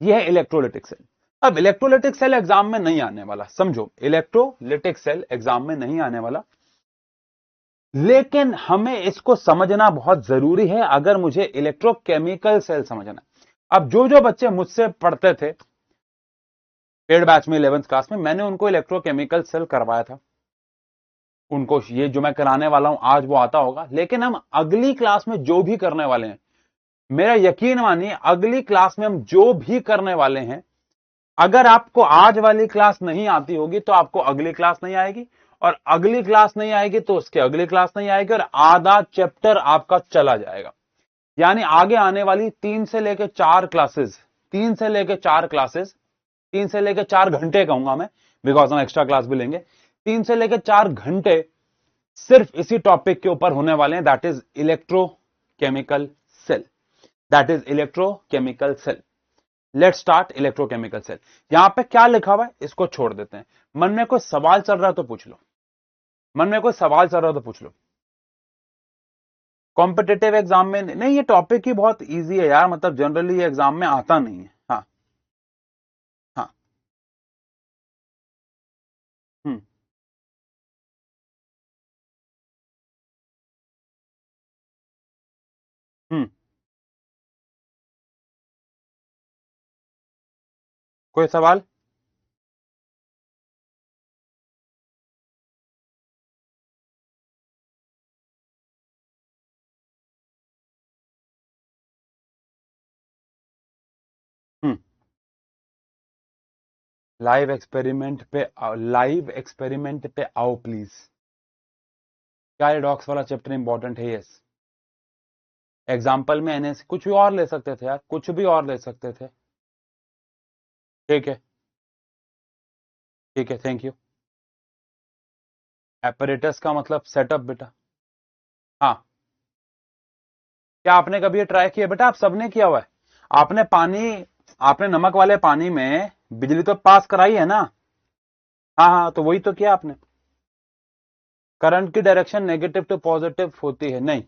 यह है इलेक्ट्रोलिटिक सेल। अब इलेक्ट्रोलिटिक सेल एग्जाम में नहीं आने वाला, समझो, इलेक्ट्रोलिटिक सेल एग्जाम में नहीं आने वाला, लेकिन हमें इसको समझना बहुत जरूरी है अगर मुझे इलेक्ट्रोकेमिकल सेल समझना है। अब जो बच्चे मुझसे पढ़ते थे पेड बैच में 11th क्लास में, मैंने उनको इलेक्ट्रोकेमिकल सेल करवाया था। उनको ये जो मैं कराने वाला हूं आज वो आता होगा, लेकिन हम अगली क्लास में जो भी करने वाले हैं, मेरा यकीन मानिए अगली क्लास में हम जो भी करने वाले हैं, अगर आपको आज वाली क्लास नहीं आती होगी तो आपको अगली क्लास नहीं आएगी, और अगली क्लास नहीं आएगी तो उसके अगली क्लास नहीं आएगी, और आधा चैप्टर आपका चला जाएगा। यानी आगे आने वाली 3 से लेकर 4 क्लासेस, 3 से लेकर 4 क्लासेस, 3 से लेकर 4 घंटे कहूंगा मैं, बिकॉज हम एक्स्ट्रा क्लास भी लेंगे। 3 से लेकर 4 घंटे सिर्फ इसी टॉपिक के ऊपर होने वाले हैं, that is electrochemical cell, that is electrochemical cell. Let start electrochemical cell. यहां पे क्या लिखा हुआ है इसको छोड़ देते हैं। मन में कोई सवाल चल रहा है तो पूछ लो, मन में कोई सवाल चल रहा है तो पूछ लो। कॉम्पिटिटिव एग्जाम में नहीं, ये टॉपिक ही बहुत इजी है यार, मतलब जनरली ये एग्जाम में आता नहीं है। हाँ हाँ हम्म हम्म कोई सवाल? हम्म लाइव एक्सपेरिमेंट पे आओ प्लीज। पैराडॉक्स वाला चैप्टर इंपॉर्टेंट है, यस। एग्जाम्पल में एनएस कुछ भी और ले सकते थे यार, कुछ भी और ले सकते थे। ठीक है, ठीक है, थैंक यू। एपरेटस का मतलब सेटअप बेटा। हाँ, क्या आपने कभी ये ट्राई किया बेटा? आप सबने किया हुआ है। आपने पानी, आपने नमक वाले पानी में बिजली तो पास कराई है ना? हाँ हाँ, तो वही तो किया आपने। करंट की डायरेक्शन नेगेटिव टू पॉजिटिव होती है नहीं?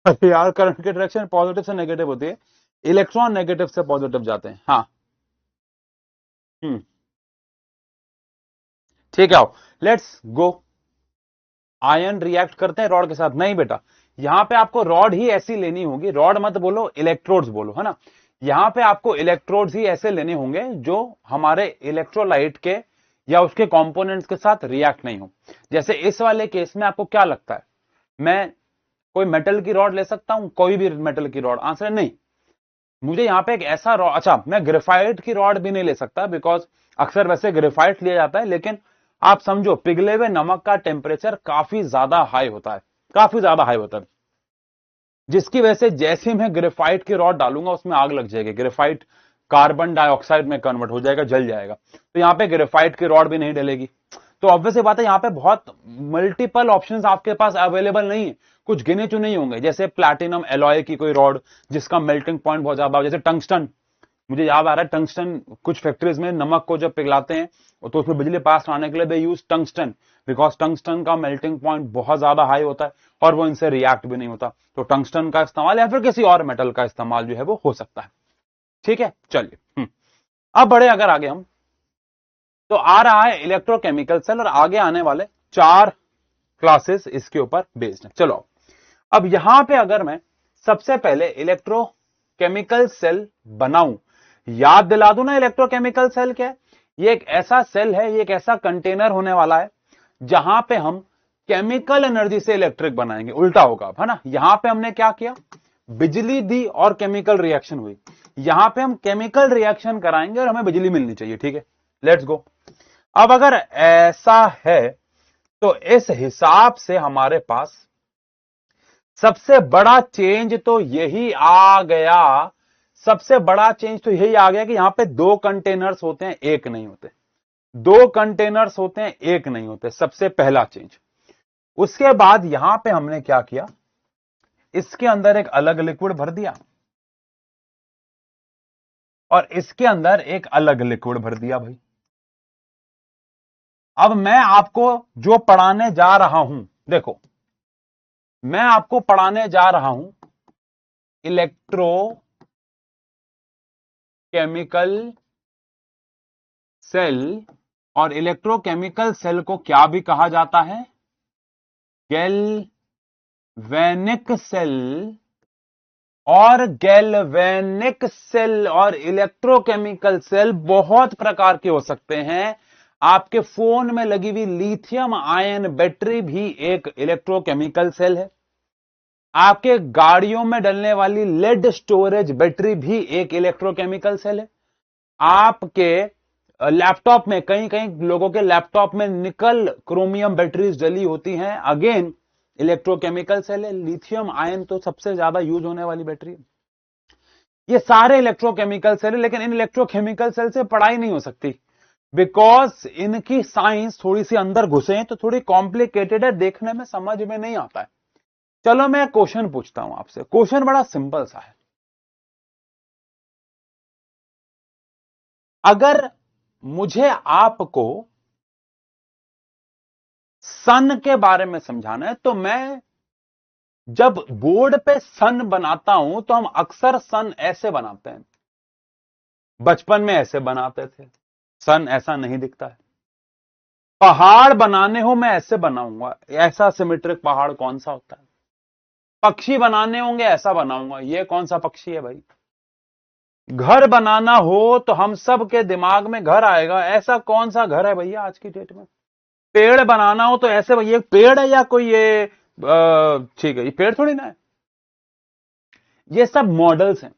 अरे यार, करंट की डायरेक्शन पॉजिटिव से नेगेटिव होती है। इलेक्ट्रॉन नेगेटिव से पॉजिटिव जाते हैं। हाँ। हम्म ठीक है, आओ लेट्स गो। आयन रिएक्ट करते हैं रॉड के साथ? नहीं बेटा, यहां पे आपको रॉड ही ऐसी लेनी होगी, रॉड मत बोलो, इलेक्ट्रोड्स बोलो, है ना। यहां पे आपको इलेक्ट्रोड्स ही ऐसे लेने होंगे जो हमारे इलेक्ट्रोलाइट के या उसके कंपोनेंट्स के साथ रिएक्ट नहीं हो। जैसे इस वाले केस में आपको क्या लगता है, मैं कोई मेटल की रॉड ले सकता हूं? कोई भी मेटल की रॉड? आंसर है नहीं। मुझे यहां पे एक ऐसा रॉड, अच्छा मैं ग्रेफाइट की रॉड भी नहीं ले सकता, बिकॉज अक्सर वैसे ग्रेफाइट लिया जाता है, लेकिन आप समझो पिघले हुए नमक का टेम्परेचर काफी ज्यादा हाई होता है, काफी ज्यादा हाई होता है, जिसकी वजह से जैसे ही मैं ग्रेफाइट की रॉड डालूंगा उसमें आग लग जाएगी, ग्रेफाइट कार्बन डाइऑक्साइड में कन्वर्ट हो जाएगा, जल जाएगा। तो यहां पे ग्रेफाइट की रॉड भी नहीं डलेगी। तो ऑब्वियस बात है, यहां पे बहुत मल्टीपल ऑप्शंस आपके पास अवेलेबल नहीं है, कुछ गिने चुने ही होंगे। जैसे प्लैटिनम एलॉय की कोई रॉड जिसका मेल्टिंग पॉइंट बहुत ज्यादा हो, जैसे टंगस्टन। मुझे याद आ रहा है, टंगस्टन कुछ फैक्ट्रीज में नमक को जब पिघलाते हैं तो उसमें बिजली पास कराने के लिए दे यूज टंगस्टन, बिकॉज टंगस्टन का मेल्टिंग पॉइंट बहुत ज्यादा हाई होता है और वो इनसे रिएक्ट भी नहीं होता। तो टंगस्टन का इस्तेमाल या फिर किसी और मेटल का इस्तेमाल जो है वो हो सकता है। ठीक है, चलिए। अब बड़े अगर आगे हम, तो आ रहा है इलेक्ट्रोकेमिकल सेल, और आगे आने वाले 4 क्लासेस इसके ऊपर बेस्ड है। चलो, अब यहां पे अगर मैं सबसे पहले इलेक्ट्रोकेमिकल सेल बनाऊं, याद दिला दूं ना इलेक्ट्रोकेमिकल सेल क्या है। ये एक ऐसा सेल है, ये एक ऐसा कंटेनर होने वाला है जहां पे हम केमिकल एनर्जी से इलेक्ट्रिक बनाएंगे। उल्टा होगा, है ना। यहां पे हमने क्या किया, बिजली दी और केमिकल रिएक्शन हुई। यहां पे हम केमिकल रिएक्शन कराएंगे और हमें बिजली मिलनी चाहिए। ठीक है, लेट्स गो। अब अगर ऐसा है तो इस हिसाब से हमारे पास सबसे बड़ा चेंज तो यही आ गया, सबसे बड़ा चेंज तो यही आ गया कि यहां पे 2 कंटेनर्स होते हैं, एक नहीं होते। 2 कंटेनर्स होते हैं, एक नहीं होते, सबसे पहला चेंज। उसके बाद यहां पे हमने क्या किया, इसके अंदर एक अलग लिक्विड भर दिया और इसके अंदर एक अलग लिक्विड भर दिया भाई। अब मैं आपको जो पढ़ाने जा रहा हूं, देखो, मैं आपको पढ़ाने जा रहा हूं इलेक्ट्रो केमिकल सेल, और इलेक्ट्रोकेमिकल सेल को क्या भी कहा जाता है, गैल्वेनिक सेल। और गैल्वेनिक सेल और इलेक्ट्रोकेमिकल सेल बहुत प्रकार के हो सकते हैं। आपके फोन में लगी हुई लिथियम आयन बैटरी भी एक इलेक्ट्रोकेमिकल सेल है। आपके गाड़ियों में डलने वाली लेड स्टोरेज बैटरी भी एक इलेक्ट्रोकेमिकल सेल है। आपके लैपटॉप में, कई कई लोगों के लैपटॉप में निकल क्रोमियम बैटरीज डली होती हैं, अगेन इलेक्ट्रोकेमिकल सेल है। लिथियम आयन तो सबसे ज्यादा यूज होने वाली बैटरी है। ये सारे इलेक्ट्रोकेमिकल सेल है, लेकिन इन इलेक्ट्रोकेमिकल सेल से पढ़ाई नहीं हो सकती, बिकॉज इनकी साइंस थोड़ी सी अंदर घुसे हैं तो थोड़ी कॉम्प्लिकेटेड है, देखने में समझ में नहीं आता है। चलो मैं क्वेश्चन पूछता हूं आपसे, क्वेश्चन बड़ा सिंपल सा है। अगर मुझे आपको सन के बारे में समझाना है, तो मैं जब बोर्ड पे सन बनाता हूं तो हम अक्सर सन ऐसे बनाते हैं, बचपन में ऐसे बनाते थे। सन ऐसा नहीं दिखता है। पहाड़ बनाने हो मैं ऐसे बनाऊंगा, ऐसा सिमेट्रिक पहाड़ कौन सा होता है? पक्षी बनाने होंगे ऐसा बनाऊंगा, ये कौन सा पक्षी है भाई? घर बनाना हो तो हम सब के दिमाग में घर आएगा, ऐसा कौन सा घर है भैया आज की डेट में? पेड़ बनाना हो तो ऐसे भैया, पेड़ है या कोई ये ठीक है, ये पेड़ थोड़ी ना है। ये सब मॉडल्स हैं,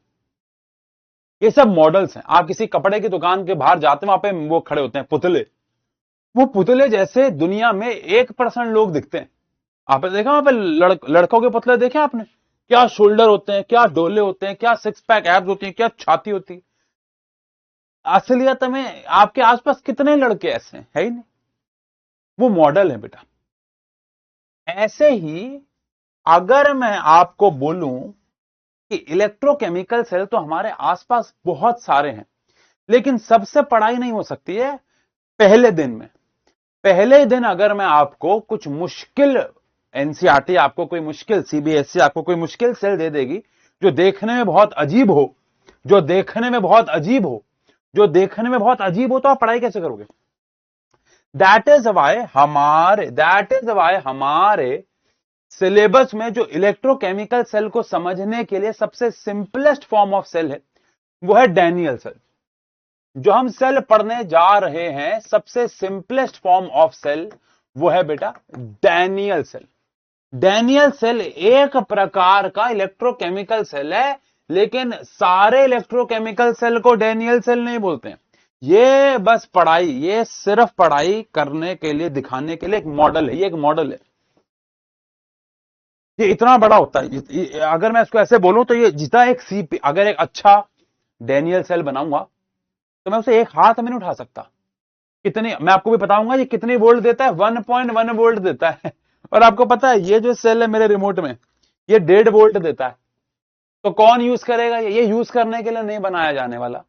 ये सब मॉडल्स हैं। आप किसी कपड़े की दुकान के बाहर जाते हैं, वहां पे वो खड़े होते हैं पुतले, वो पुतले जैसे दुनिया में 1% लोग दिखते हैं। आपने देखा वहां पे लड़कों के पुतले देखे आपने? क्या शोल्डर होते हैं, क्या डोले होते हैं, क्या सिक्स पैक एब्स होती हैं, क्या छाती होती है। असलियत में आपके आसपास कितने लड़के ऐसे हैं? है ही नहीं। वो मॉडल है बेटा। ऐसे ही अगर मैं आपको बोलूं कि इलेक्ट्रोकेमिकल सेल तो हमारे आसपास बहुत सारे हैं, लेकिन सबसे पढ़ाई नहीं हो सकती है पहले दिन में। पहले दिन अगर मैं आपको कुछ मुश्किल, एनसीईआरटी आपको कोई मुश्किल, सीबीएसई आपको कोई मुश्किल सेल दे देगी जो देखने में बहुत अजीब हो, जो देखने में बहुत अजीब हो, जो देखने में बहुत अजीब हो, तो आप पढ़ाई कैसे करोगे? दैट इज वाई हमारे सिलेबस में जो इलेक्ट्रोकेमिकल सेल को समझने के लिए सबसे सिंपलेस्ट फॉर्म ऑफ सेल है वो है डैनियल सेल। जो हम सेल पढ़ने जा रहे हैं, सबसे सिंपलेस्ट फॉर्म ऑफ सेल वो है बेटा डैनियल सेल। डैनियल सेल एक प्रकार का इलेक्ट्रोकेमिकल सेल है, लेकिन सारे इलेक्ट्रोकेमिकल सेल को डैनियल सेल नहीं बोलते हैं। ये बस पढ़ाई, ये सिर्फ पढ़ाई करने के लिए, दिखाने के लिए एक मॉडल है, ये एक मॉडल है। ये इतना बड़ा होता है, अगर मैं इसको ऐसे बोलूं तो ये जितना एक सीपी, अगर एक अच्छा डैनियल सेल बनाऊंगा तो मैं उसे एक हाथ में नहीं उठा सकता। कितनी, मैं आपको भी बताऊंगा ये कितनी वोल्ट देता है, 1.1 वोल्ट देता है। और आपको पता है ये जो सेल है मेरे रिमोट में, ये 1.5 वोल्ट देता है। तो कौन यूज करेगा? ये यूज करने के लिए नहीं बनाया जाने वाला।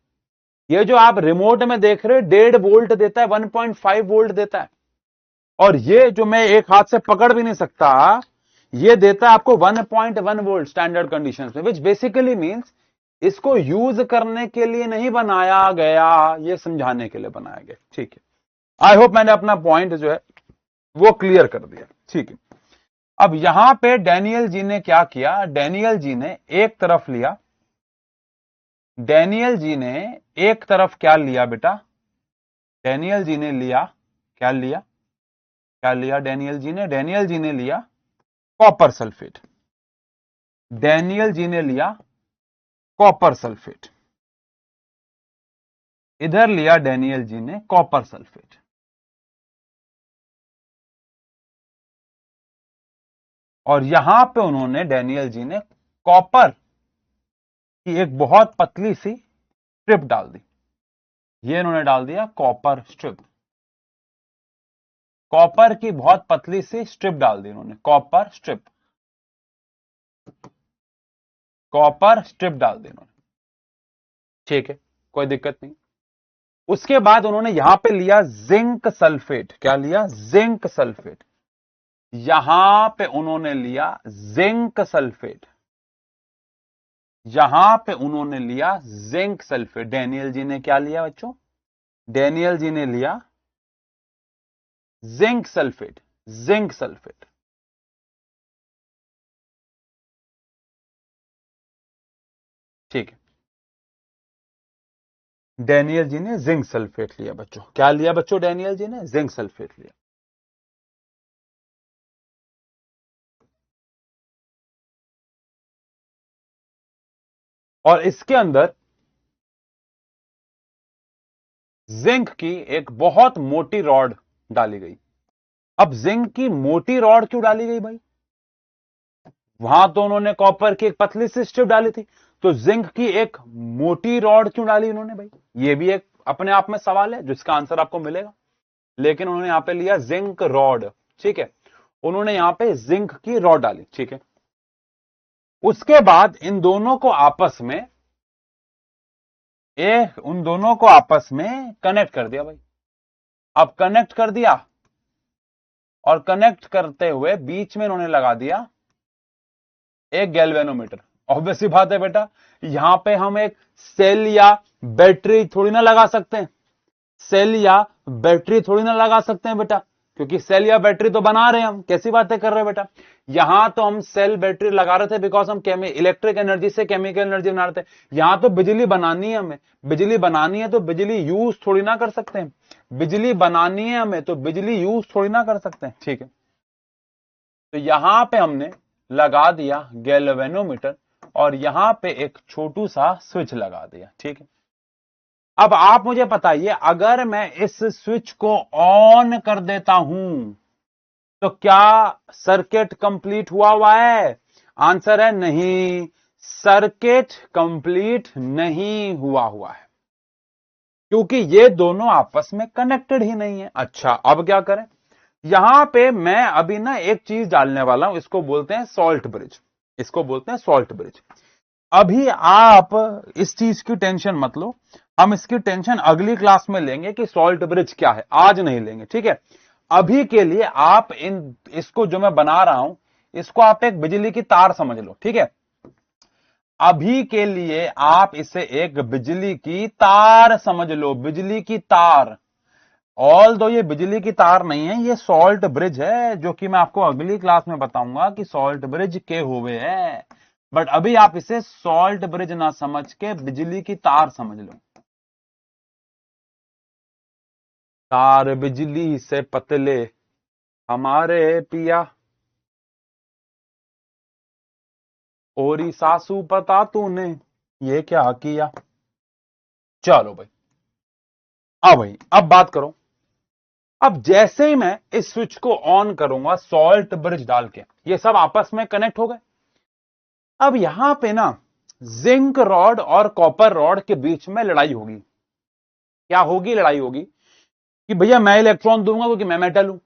ये जो आप रिमोट में देख रहे हो 1.5 वोल्ट देता है, 1.5 वोल्ट देता है। और ये जो मैं एक हाथ से पकड़ भी नहीं सकता, ये देता है आपको 1.1 वोल्ट स्टैंडर्ड कंडीशंस में, विच बेसिकली मींस इसको यूज करने के लिए नहीं बनाया गया, ये समझाने के लिए बनाया गया। ठीक है, आई होप मैंने अपना पॉइंट जो है वो क्लियर कर दिया। ठीक है, अब यहां पे डैनियल जी ने क्या किया? डैनियल जी ने एक तरफ लिया, डैनियल जी ने एक तरफ क्या लिया बेटा? डैनियल जी ने लिया, क्या लिया? क्या लिया डैनियल जी ने? डैनियल जी ने लिया कॉपर सल्फेट। डैनियल जी ने लिया कॉपर सल्फेट। इधर लिया डैनियल जी ने कॉपर सल्फेट। और यहां पे उन्होंने, डैनियल जी ने कॉपर की एक बहुत पतली सी स्ट्रिप डाल दी। ये इन्होंने डाल दिया कॉपर स्ट्रिप, कॉपर की बहुत पतली सी स्ट्रिप डाल दी इन्होंने, कॉपर स्ट्रिप, कॉपर स्ट्रिप डाल दी इन्होंने। ठीक है, कोई दिक्कत नहीं। उसके बाद उन्होंने यहां पे लिया जिंक सल्फेट। क्या लिया? Zinc sulphate. यहां पे उन्होंने लिया जिंक सल्फेट, यहां पे उन्होंने लिया जिंक सल्फेट। डैनियल जी ने क्या लिया बच्चों? डैनियल जी ने लिया जिंक सल्फेट, जिंक सल्फेट। ठीक है, डैनियल जी ने जिंक सल्फेट लिया बच्चों। क्या लिया बच्चों? डैनियल जी ने जिंक सल्फेट लिया। और इसके अंदर जिंक की एक बहुत मोटी रॉड डाली गई। अब जिंक की मोटी रॉड क्यों डाली गई भाई? वहां तो उन्होंने कॉपर की एक पतली सी स्ट्रिप डाली थी, तो जिंक की एक मोटी रॉड क्यों डाली उन्होंने भाई? ये भी एक अपने आप में सवाल है जिसका आंसर आपको मिलेगा। लेकिन उन्होंने यहां पे लिया जिंक रॉड। ठीक है, उन्होंने यहां पे जिंक की रॉड डाली। ठीक है, उसके बाद इन दोनों को आपस में, उन दोनों को आपस में कनेक्ट कर दिया भाई। अब कनेक्ट कर दिया, और कनेक्ट करते हुए बीच में इन्होंने लगा दिया एक गैल्वेनोमीटर। ऑब्वियसली बात है बेटा, यहां पे हम एक सेल या बैटरी थोड़ी ना लगा सकते हैं। सेल या बैटरी थोड़ी ना लगा सकते हैं बेटा, क्योंकि सेल या बैटरी तो बना रहे हैं हम, कैसी बातें कर रहे हैं बेटा। यहां तो हम सेल बैटरी लगा रहे थे बिकॉज हम इलेक्ट्रिक एनर्जी से केमिकल एनर्जी बना रहे थे। यहां तो बिजली बनानी है हमें, बिजली बनानी है तो बिजली यूज थोड़ी ना कर सकते हैं, बिजली बनानी है हमें तो बिजली यूज थोड़ी ना कर सकते हैं, ठीक है। तो यहां पे हमने लगा दिया गैल्वेनोमीटर और यहां पे एक छोटू सा स्विच लगा दिया, ठीक है। अब आप मुझे बताइए, अगर मैं इस स्विच को ऑन कर देता हूं तो क्या सर्किट कंप्लीट हुआ है? आंसर है नहीं, सर्किट कंप्लीट नहीं हुआ है, क्योंकि ये दोनों आपस में कनेक्टेड ही नहीं है। अच्छा, अब क्या करें? यहां पे मैं अभी ना एक चीज डालने वाला हूं, इसको बोलते हैं सॉल्ट ब्रिज, इसको बोलते हैं सॉल्ट ब्रिज। अभी आप इस चीज की टेंशन मत लो, हम इसकी टेंशन अगली क्लास में लेंगे कि सॉल्ट ब्रिज क्या है, आज नहीं लेंगे, ठीक है। अभी के लिए आप इसको जो मैं बना रहा हूं, इसको आप एक बिजली की तार समझ लो, ठीक है। अभी के लिए आप इसे एक बिजली की तार समझ लो, बिजली की तार। ऑल दो ये बिजली की तार नहीं है, ये सॉल्ट ब्रिज है, जो कि मैं आपको अगली क्लास में बताऊंगा कि सॉल्ट ब्रिज के हुए है। बट अभी आप इसे सॉल्ट ब्रिज ना समझ के बिजली की तार समझ लो। तार बिजली से पतले हमारे पिया, ओरी सासू पता तूने ये क्या किया। चलो भाई, अब बात करो। अब जैसे ही मैं इस स्विच को ऑन करूंगा सॉल्ट ब्रिज डाल के, ये सब आपस में कनेक्ट हो गए। अब यहां पे ना जिंक रॉड और कॉपर रॉड के बीच में लड़ाई होगी। क्या होगी? लड़ाई होगी कि भैया मैं इलेक्ट्रॉन दूंगा क्योंकि मैं मेटल हूं।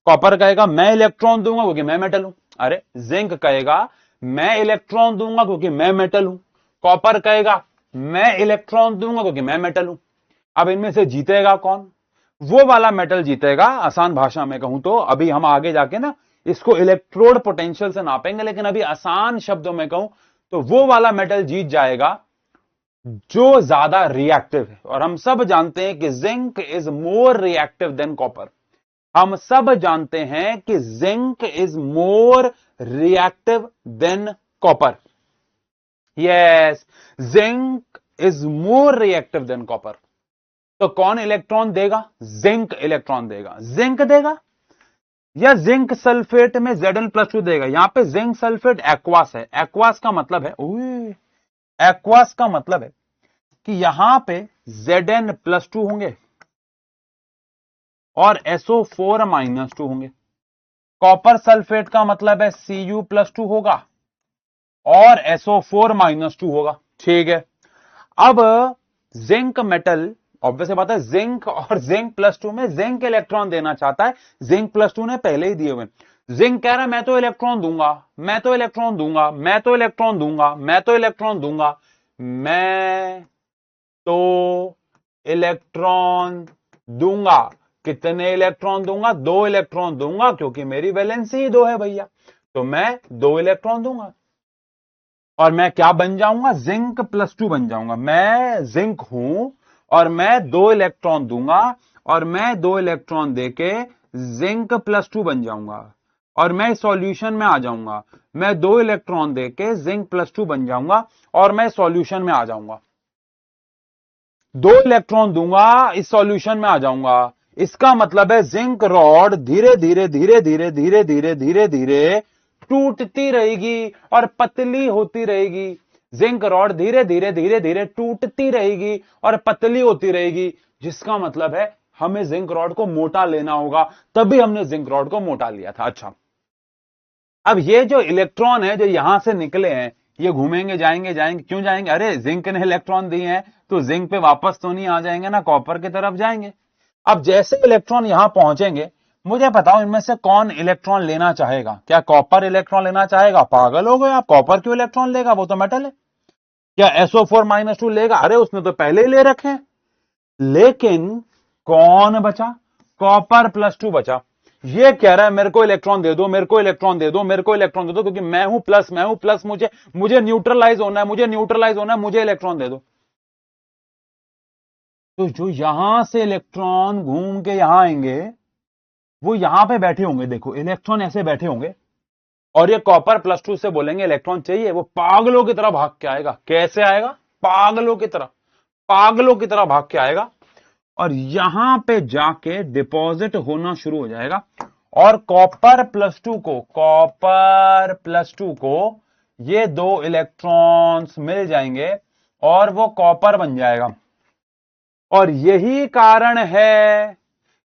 कॉपर कहेगा मैं इलेक्ट्रॉन दूंगा क्योंकि मैं मेटल हूं। अरे, जिंक कहेगा मैं इलेक्ट्रॉन दूंगा क्योंकि मैं मेटल हूं। कॉपर कहेगा मैं इलेक्ट्रॉन दूंगा क्योंकि मैं मेटल हूं। अब इनमें से जीतेगा कौन? वो वाला मेटल जीतेगा। आसान भाषा में कहूं तो, अभी हम आगे जाके ना इसको इलेक्ट्रोड पोटेंशियल से नापेंगे, लेकिन अभी आसान शब्दों में कहूं तो वो वाला मेटल जीत जाएगा जो ज्यादा रिएक्टिव है। और हम सब जानते हैं कि zinc is more reactive than copper. हम सब जानते हैं कि zinc is more reactive than copper. Yes, zinc is more reactive than copper. तो कौन इलेक्ट्रॉन देगा? जिंक इलेक्ट्रॉन देगा। जिंक देगा या जिंक सल्फेट में Zn+2 देगा। यहां पे जिंक सल्फेट एक्वास है। एक्वास का मतलब है, एक्वास का मतलब है कि यहां पे Zn+2 होंगे और SO4-2 होंगे। कॉपर सल्फेट का मतलब है Cu+2 होगा और SO4-2 होगा, ठीक है। अब जिंक मेटल, ऑब्वियस बात है, जिंक और जिंक+2 में जिंक इलेक्ट्रॉन देना चाहता है। जिंक+2 ने पहले ही दिए हुए। जिंक कह रहा है मैं तो इलेक्ट्रॉन दूंगा, मैं तो इलेक्ट्रॉन दूंगा, मैं तो इलेक्ट्रॉन दूंगा, मैं तो इलेक्ट्रॉन दूंगा, मैं तो इलेक्ट्रॉन दूंगा। कितने इलेक्ट्रॉन दूंगा? 2 इलेक्ट्रॉन दूंगा, क्योंकि मेरी वैलेंसी ही 2 है भैया, तो मैं 2 इलेक्ट्रॉन दूंगा। और मैं क्या बन जाऊंगा? जिंक+2 बन जाऊंगा। मैं जिंक हूं और मैं 2 इलेक्ट्रॉन दूंगा और मैं 2 इलेक्ट्रॉन देके जिंक+2 बन जाऊंगा और मैं सॉल्यूशन में आ जाऊंगा। मैं 2 इलेक्ट्रॉन देके जिंक+2 बन जाऊंगा और मैं सॉल्यूशन में आ जाऊंगा। 2 इलेक्ट्रॉन दूंगा, इस सॉल्यूशन में आ जाऊंगा। इसका मतलब है जिंक रॉड धीरे धीरे धीरे धीरे धीरे धीरे धीरे धीरे टूटती रहेगी और पतली होती रहेगी। जिंक रॉड धीरे धीरे धीरे धीरे टूटती रहेगी और पतली होती रहेगी, जिसका मतलब है हमें जिंक रॉड को मोटा लेना होगा। तभी हमने जिंक रॉड को मोटा लिया था। अच्छा, अब ये जो इलेक्ट्रॉन है जो यहां से निकले हैं, ये घूमेंगे, जाएंगे जाएंगे, क्यों जाएंगे? अरे, जिंक ने इलेक्ट्रॉन दिए हैं तो जिंक पे वापस तो नहीं आ जाएंगे ना, कॉपर की तरफ जाएंगे। अब जैसे इलेक्ट्रॉन यहां पहुंचेंगे, मुझे बताओ इनमें से कौन इलेक्ट्रॉन लेना चाहेगा? क्या कॉपर इलेक्ट्रॉन लेना चाहेगा? पागल हो गए आप, कॉपर क्यों इलेक्ट्रॉन लेगा? वो तो मेटल है। क्या SO4-2 लेगा? अरे, उसने तो पहले ही ले रखे हैं। लेकिन कौन बचा? कॉपर+2 बचा। ये कह रहा है मेरे को इलेक्ट्रॉन दे दो, मेरे को इलेक्ट्रॉन दे दो, मेरे को इलेक्ट्रॉन दे दो, क्योंकि मैं हूं प्लस, मैं हूं प्लस, मुझे न्यूट्रलाइज होना है, मुझे न्यूट्रलाइज होना है, मुझे इलेक्ट्रॉन दे दो। तो जो यहां से इलेक्ट्रॉन घूम के यहां आएंगे वो यहां पे बैठे होंगे, देखो इलेक्ट्रॉन ऐसे बैठे होंगे, और ये कॉपर +2 से बोलेंगे इलेक्ट्रॉन चाहिए, वो पागलों की तरह भाग के आएगा। कैसे आएगा? पागलों की तरह, पागलों की तरह भाग के आएगा और यहां पे जाके डिपॉजिट होना शुरू हो जाएगा। और कॉपर प्लस टू को ये 2 इलेक्ट्रॉन्स मिल जाएंगे और वो कॉपर बन जाएगा। और यही कारण है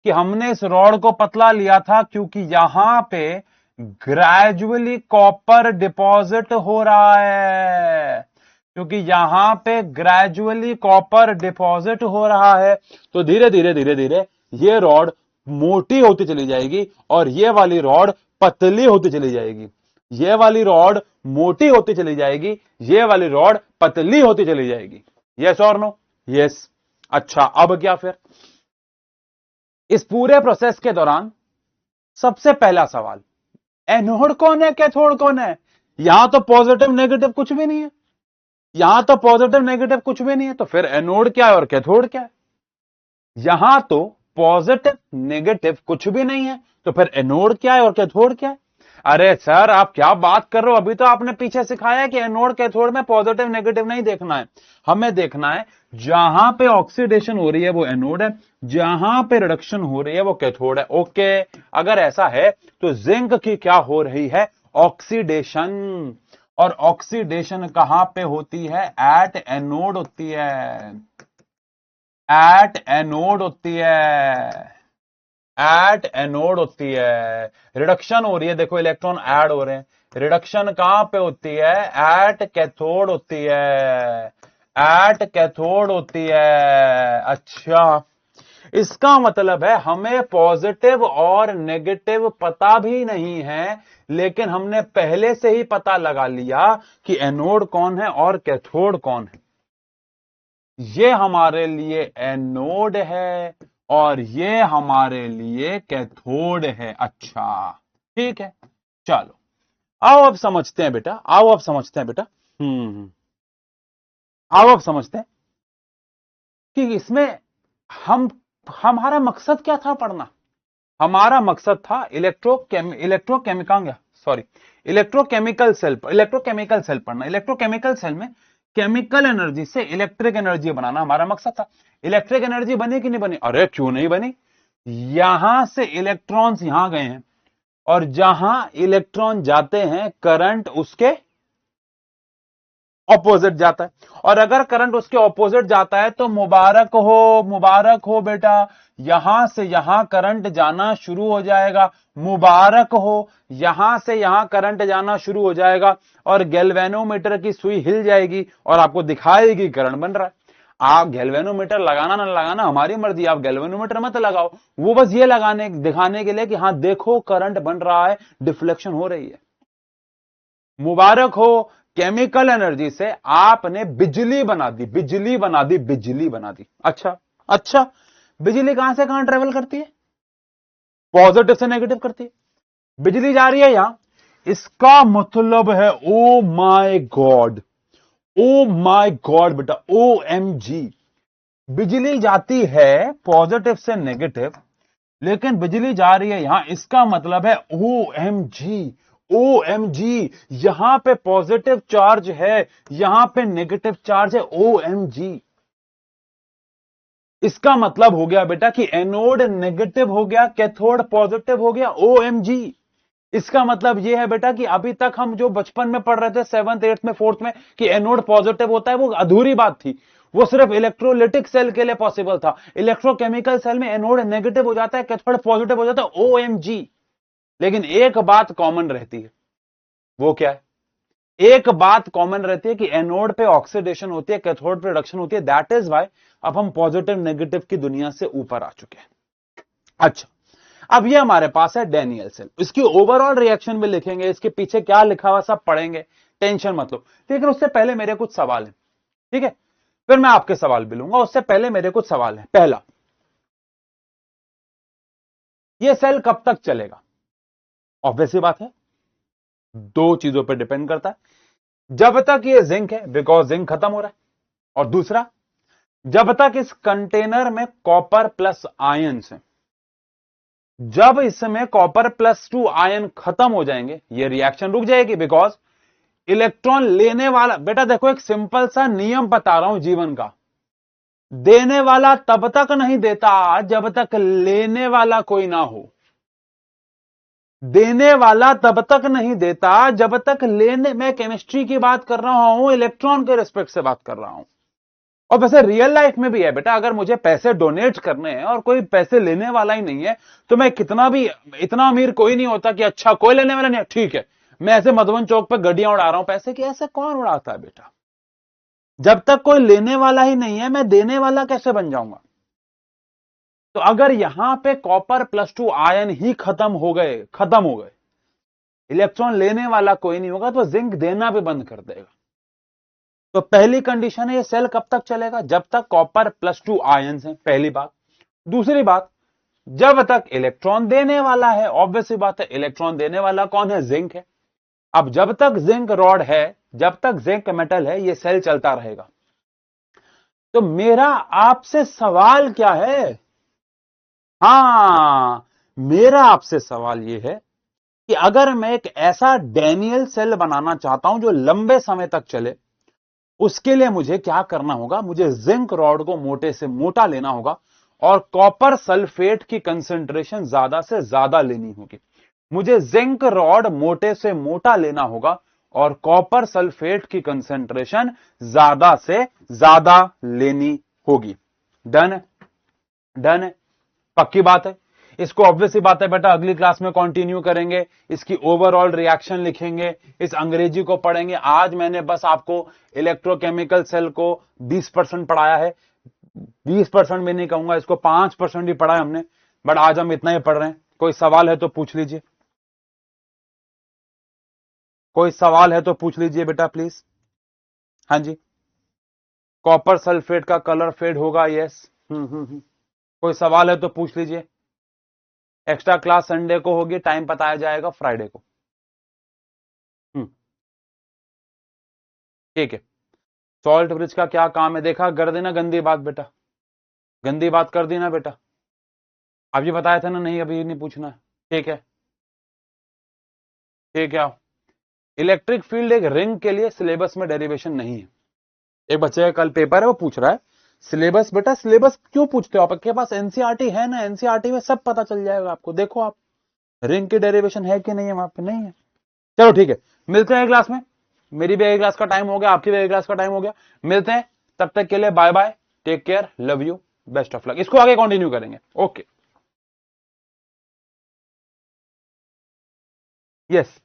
कि हमने इस रॉड को पतला लिया था, क्योंकि यहां पे ग्रेजुअली कॉपर डिपॉजिट हो रहा है, क्योंकि यहां पे ग्रेजुअली कॉपर डिपॉजिट हो रहा है। तो धीरे धीरे धीरे धीरे ये रॉड मोटी होती चली जाएगी और ये वाली रॉड पतली होती चली जाएगी। ये वाली रॉड मोटी होती चली जाएगी, ये वाली रॉड पतली होती चली जाएगी। यस और नो? यस। अच्छा, अब क्या फिर? इस पूरे प्रोसेस के दौरान सबसे पहला सवाल, एनोड कौन है, कैथोड कौन है? यहां तो पॉजिटिव नेगेटिव कुछ भी नहीं है, यहां तो पॉजिटिव नेगेटिव कुछ भी नहीं है, तो फिर एनोड क्या है और कैथोड क्या है? यहां तो पॉजिटिव नेगेटिव कुछ भी नहीं है, तो फिर एनोड क्या है और कैथोड क्या है? अरे सर आप क्या बात कर रहे हो, अभी तो आपने पीछे सिखाया कि एनोड कैथोड में पॉजिटिव नेगेटिव नहीं देखना है, हमें देखना है जहां पे ऑक्सीडेशन हो रही है वो एनोड है, जहां पे रिडक्शन हो रही है वो कैथोड है। ओके, अगर ऐसा है तो जिंक की क्या हो रही है? ऑक्सीडेशन। और ऑक्सीडेशन कहां पे होती है? एट एनोड होती है, एट एनोड होती है, एट एनोड होती है। रिडक्शन हो रही है, देखो इलेक्ट्रॉन ऐड हो रहे हैं, रिडक्शन कहां पे होती है? एट कैथोड होती है, एट कैथोड होती है। अच्छा, इसका मतलब है हमें पॉजिटिव और नेगेटिव पता भी नहीं है, लेकिन हमने पहले से ही पता लगा लिया कि एनोड कौन है और कैथोड कौन है। ये हमारे लिए एनोड है और ये हमारे लिए कैथोड है। अच्छा, ठीक है, चलो आओ अब समझते हैं बेटा, आओ अब समझते हैं बेटा। आओ अब समझते हैं कि इसमें हम हमारा मकसद क्या था पढ़ना। हमारा मकसद था इलेक्ट्रोकेमिकल सेल पढ़ना। इलेक्ट्रोकेमिकल सेल में केमिकल एनर्जी से इलेक्ट्रिक एनर्जी बनाना हमारा मकसद था। इलेक्ट्रिक एनर्जी बनी कि नहीं बनी? अरे क्यों नहीं बनी। यहां से इलेक्ट्रॉन्स यहां गए हैं और जहां इलेक्ट्रॉन जाते हैं करंट उसके ऑपोजिट जाता है, और अगर करंट उसके ऑपोजिट जाता है तो मुबारक हो बेटा, यहां से यहां करंट जाना शुरू हो जाएगा। मुबारक हो, यहां से यहां करंट जाना शुरू हो जाएगा और गैल्वेनोमीटर की सुई हिल जाएगी और आपको दिखाएगी करंट बन रहा है। आप गैल्वेनोमीटर लगाना ना लगाना हमारी मर्जी, आप गैल्वेनोमीटर मत लगाओ, वो बस ये दिखाने के लिए कि हां देखो करंट बन रहा है, डिफ्लेक्शन हो रही है। मुबारक हो, केमिकल एनर्जी से आपने बिजली बना दी, बिजली बना दी, बिजली बना दी। अच्छा, अच्छा, बिजली कहां से कहां ट्रेवल करती है? पॉजिटिव से नेगेटिव करती है। बिजली जा रही है यहां, इसका मतलब है oh my God, oh my God बेटा, ओ एम जी, बिजली जाती है पॉजिटिव से नेगेटिव, लेकिन बिजली जा रही है यहां, इसका मतलब है O M G, O M G, यहां पे पॉजिटिव चार्ज है, यहां पे नेगेटिव चार्ज है। ओ एम जी, इसका मतलब हो गया बेटा कि एनोड नेगेटिव हो गया, कैथोड पॉजिटिव हो गया। ओ एम जी, इसका मतलब यह है बेटा कि अभी तक हम जो बचपन में पढ़ रहे थे 7th 8th में 4th में कि एनोड पॉजिटिव होता है, वो अधूरी बात थी। वो सिर्फ इलेक्ट्रोलिटिक सेल के लिए पॉसिबल था। इलेक्ट्रोकेमिकल सेल में एनोड नेगेटिव हो जाता है, कैथोड पॉजिटिव हो जाता है। ओएमजी, लेकिन एक बात कॉमन रहती है, वो क्या है? एक बात कॉमन रहती है कि एनोड पे ऑक्सीडेशन होती है, कैथोड पे रिडक्शन होती है। दैट इज वाई अब हम पॉजिटिव नेगेटिव की दुनिया से ऊपर आ चुके हैं। अच्छा, अब ये हमारे पास है डैनियल सेल, इसकी ओवरऑल रिएक्शन में लिखेंगे, इसके पीछे क्या लिखा हुआ सब पढ़ेंगे, टेंशन मत लो। लेकिन उससे पहले मेरे कुछ सवाल हैं, ठीक है? फिर मैं आपके सवाल भी लूंगा, उससे पहले मेरे कुछ सवाल हैं। पहला, ये सेल कब तक चलेगा? ऑब्वियस सी बात है, दो चीजों पर डिपेंड करता है। जब तक ये जिंक है, बिकॉज जिंक खत्म हो रहा है, और दूसरा जब तक इस कंटेनर में कॉपर प्लस आयंस है, जब इसमें कॉपर प्लस 2 आयन खत्म हो जाएंगे ये रिएक्शन रुक जाएगी, बिकॉज इलेक्ट्रॉन लेने वाला, बेटा देखो एक सिंपल सा नियम बता रहा हूं जीवन का, देने वाला तब तक नहीं देता जब तक लेने वाला कोई ना हो। देने वाला तब तक नहीं देता जब तक लेने, मैं केमिस्ट्री की बात कर रहा हूं, इलेक्ट्रॉन के रिस्पेक्ट से बात कर रहा हूं। और वैसे रियल लाइफ में भी है बेटा, अगर मुझे पैसे डोनेट करने हैं और कोई पैसे लेने वाला ही नहीं है, तो मैं कितना भी, इतना अमीर कोई नहीं होता कि अच्छा कोई लेने वाला नहीं है, ठीक है मैं ऐसे मधुबन चौक पर गड्डियां उड़ा रहा हूं पैसे की, ऐसे कौन उड़ाता है बेटा? जब तक कोई लेने वाला ही नहीं है मैं देने वाला कैसे बन जाऊंगा? तो अगर यहां पे कॉपर प्लस 2 आयन ही खत्म हो गए, इलेक्ट्रॉन लेने वाला कोई नहीं होगा, तो जिंक देना भी बंद कर देगा। तो पहली कंडीशन है ये सेल कब तक चलेगा? जब तक कॉपर प्लस 2 आयंस हैं, पहली बात। दूसरी बात, जब तक इलेक्ट्रॉन देने वाला है, ऑब्वियस सी बात है इलेक्ट्रॉन देने वाला कौन है? जिंक है। अब जब तक जिंक रॉड है, जब तक जिंक मेटल है, ये सेल चलता रहेगा। तो मेरा आपसे सवाल क्या है? हां, मेरा आपसे सवाल यह है कि अगर मैं एक ऐसा डैनियल सेल बनाना चाहता हूं जो लंबे समय तक चले, उसके लिए मुझे क्या करना होगा? मुझे जिंक रॉड को मोटे से मोटा लेना होगा और कॉपर सल्फेट की कंसेंट्रेशन ज्यादा से ज्यादा लेनी होगी। मुझे जिंक रॉड मोटे से मोटा लेना होगा और कॉपर सल्फेट की कंसेंट्रेशन ज्यादा से ज्यादा लेनी होगी। डन है? डन है? पक्की बात है? इसको ऑब्वियस ही बात है बेटा, अगली क्लास में कंटिन्यू करेंगे, इसकी ओवरऑल रिएक्शन लिखेंगे, इस अंग्रेजी को पढ़ेंगे। आज मैंने बस आपको इलेक्ट्रोकेमिकल सेल को 20% पढ़ाया है, 20% भी नहीं कहूंगा, इसको 5% ही पढ़ा है हमने, बट आज हम इतना ही पढ़ रहे हैं। कोई सवाल है तो पूछ लीजिए, कोई सवाल है तो पूछ लीजिए बेटा प्लीज। हाँ जी, कॉपर सल्फेट का कलर फेड होगा, यस। कोई सवाल है तो पूछ लीजिए। एक्स्ट्रा क्लास संडे को होगी, टाइम बताया जाएगा फ्राइडे को। ठीक है। सॉल्ट ब्रिज का क्या काम है? देखा, कर देना गंदी बात बेटा, गंदी बात कर दी ना बेटा। अभी बताया था ना, नहीं अभी नहीं पूछना है। ठीक है, ठीक है। इलेक्ट्रिक फील्ड एक रिंग के लिए सिलेबस में डेरिवेशन नहीं है। एक बच्चे का कल पेपर है, वो पूछ रहा है सिलेबस, बेटा सिलेबस क्यों पूछते हो? आपके पास एनसीईआरटी है ना, एनसीईआरटी में सब पता चल जाएगा आपको। देखो आप, रिंग की डेरिवेशन है कि नहीं है वहां पे? नहीं है। चलो ठीक है, मिलते हैं क्लास में। मेरी भी एक क्लास का टाइम हो गया, आपकी भी एक क्लास का टाइम हो गया। मिलते हैं, तब तक के लिए bye bye, take care, love you, best of luck. इसको आगे कंटिन्यू करेंगे। Okay, yes.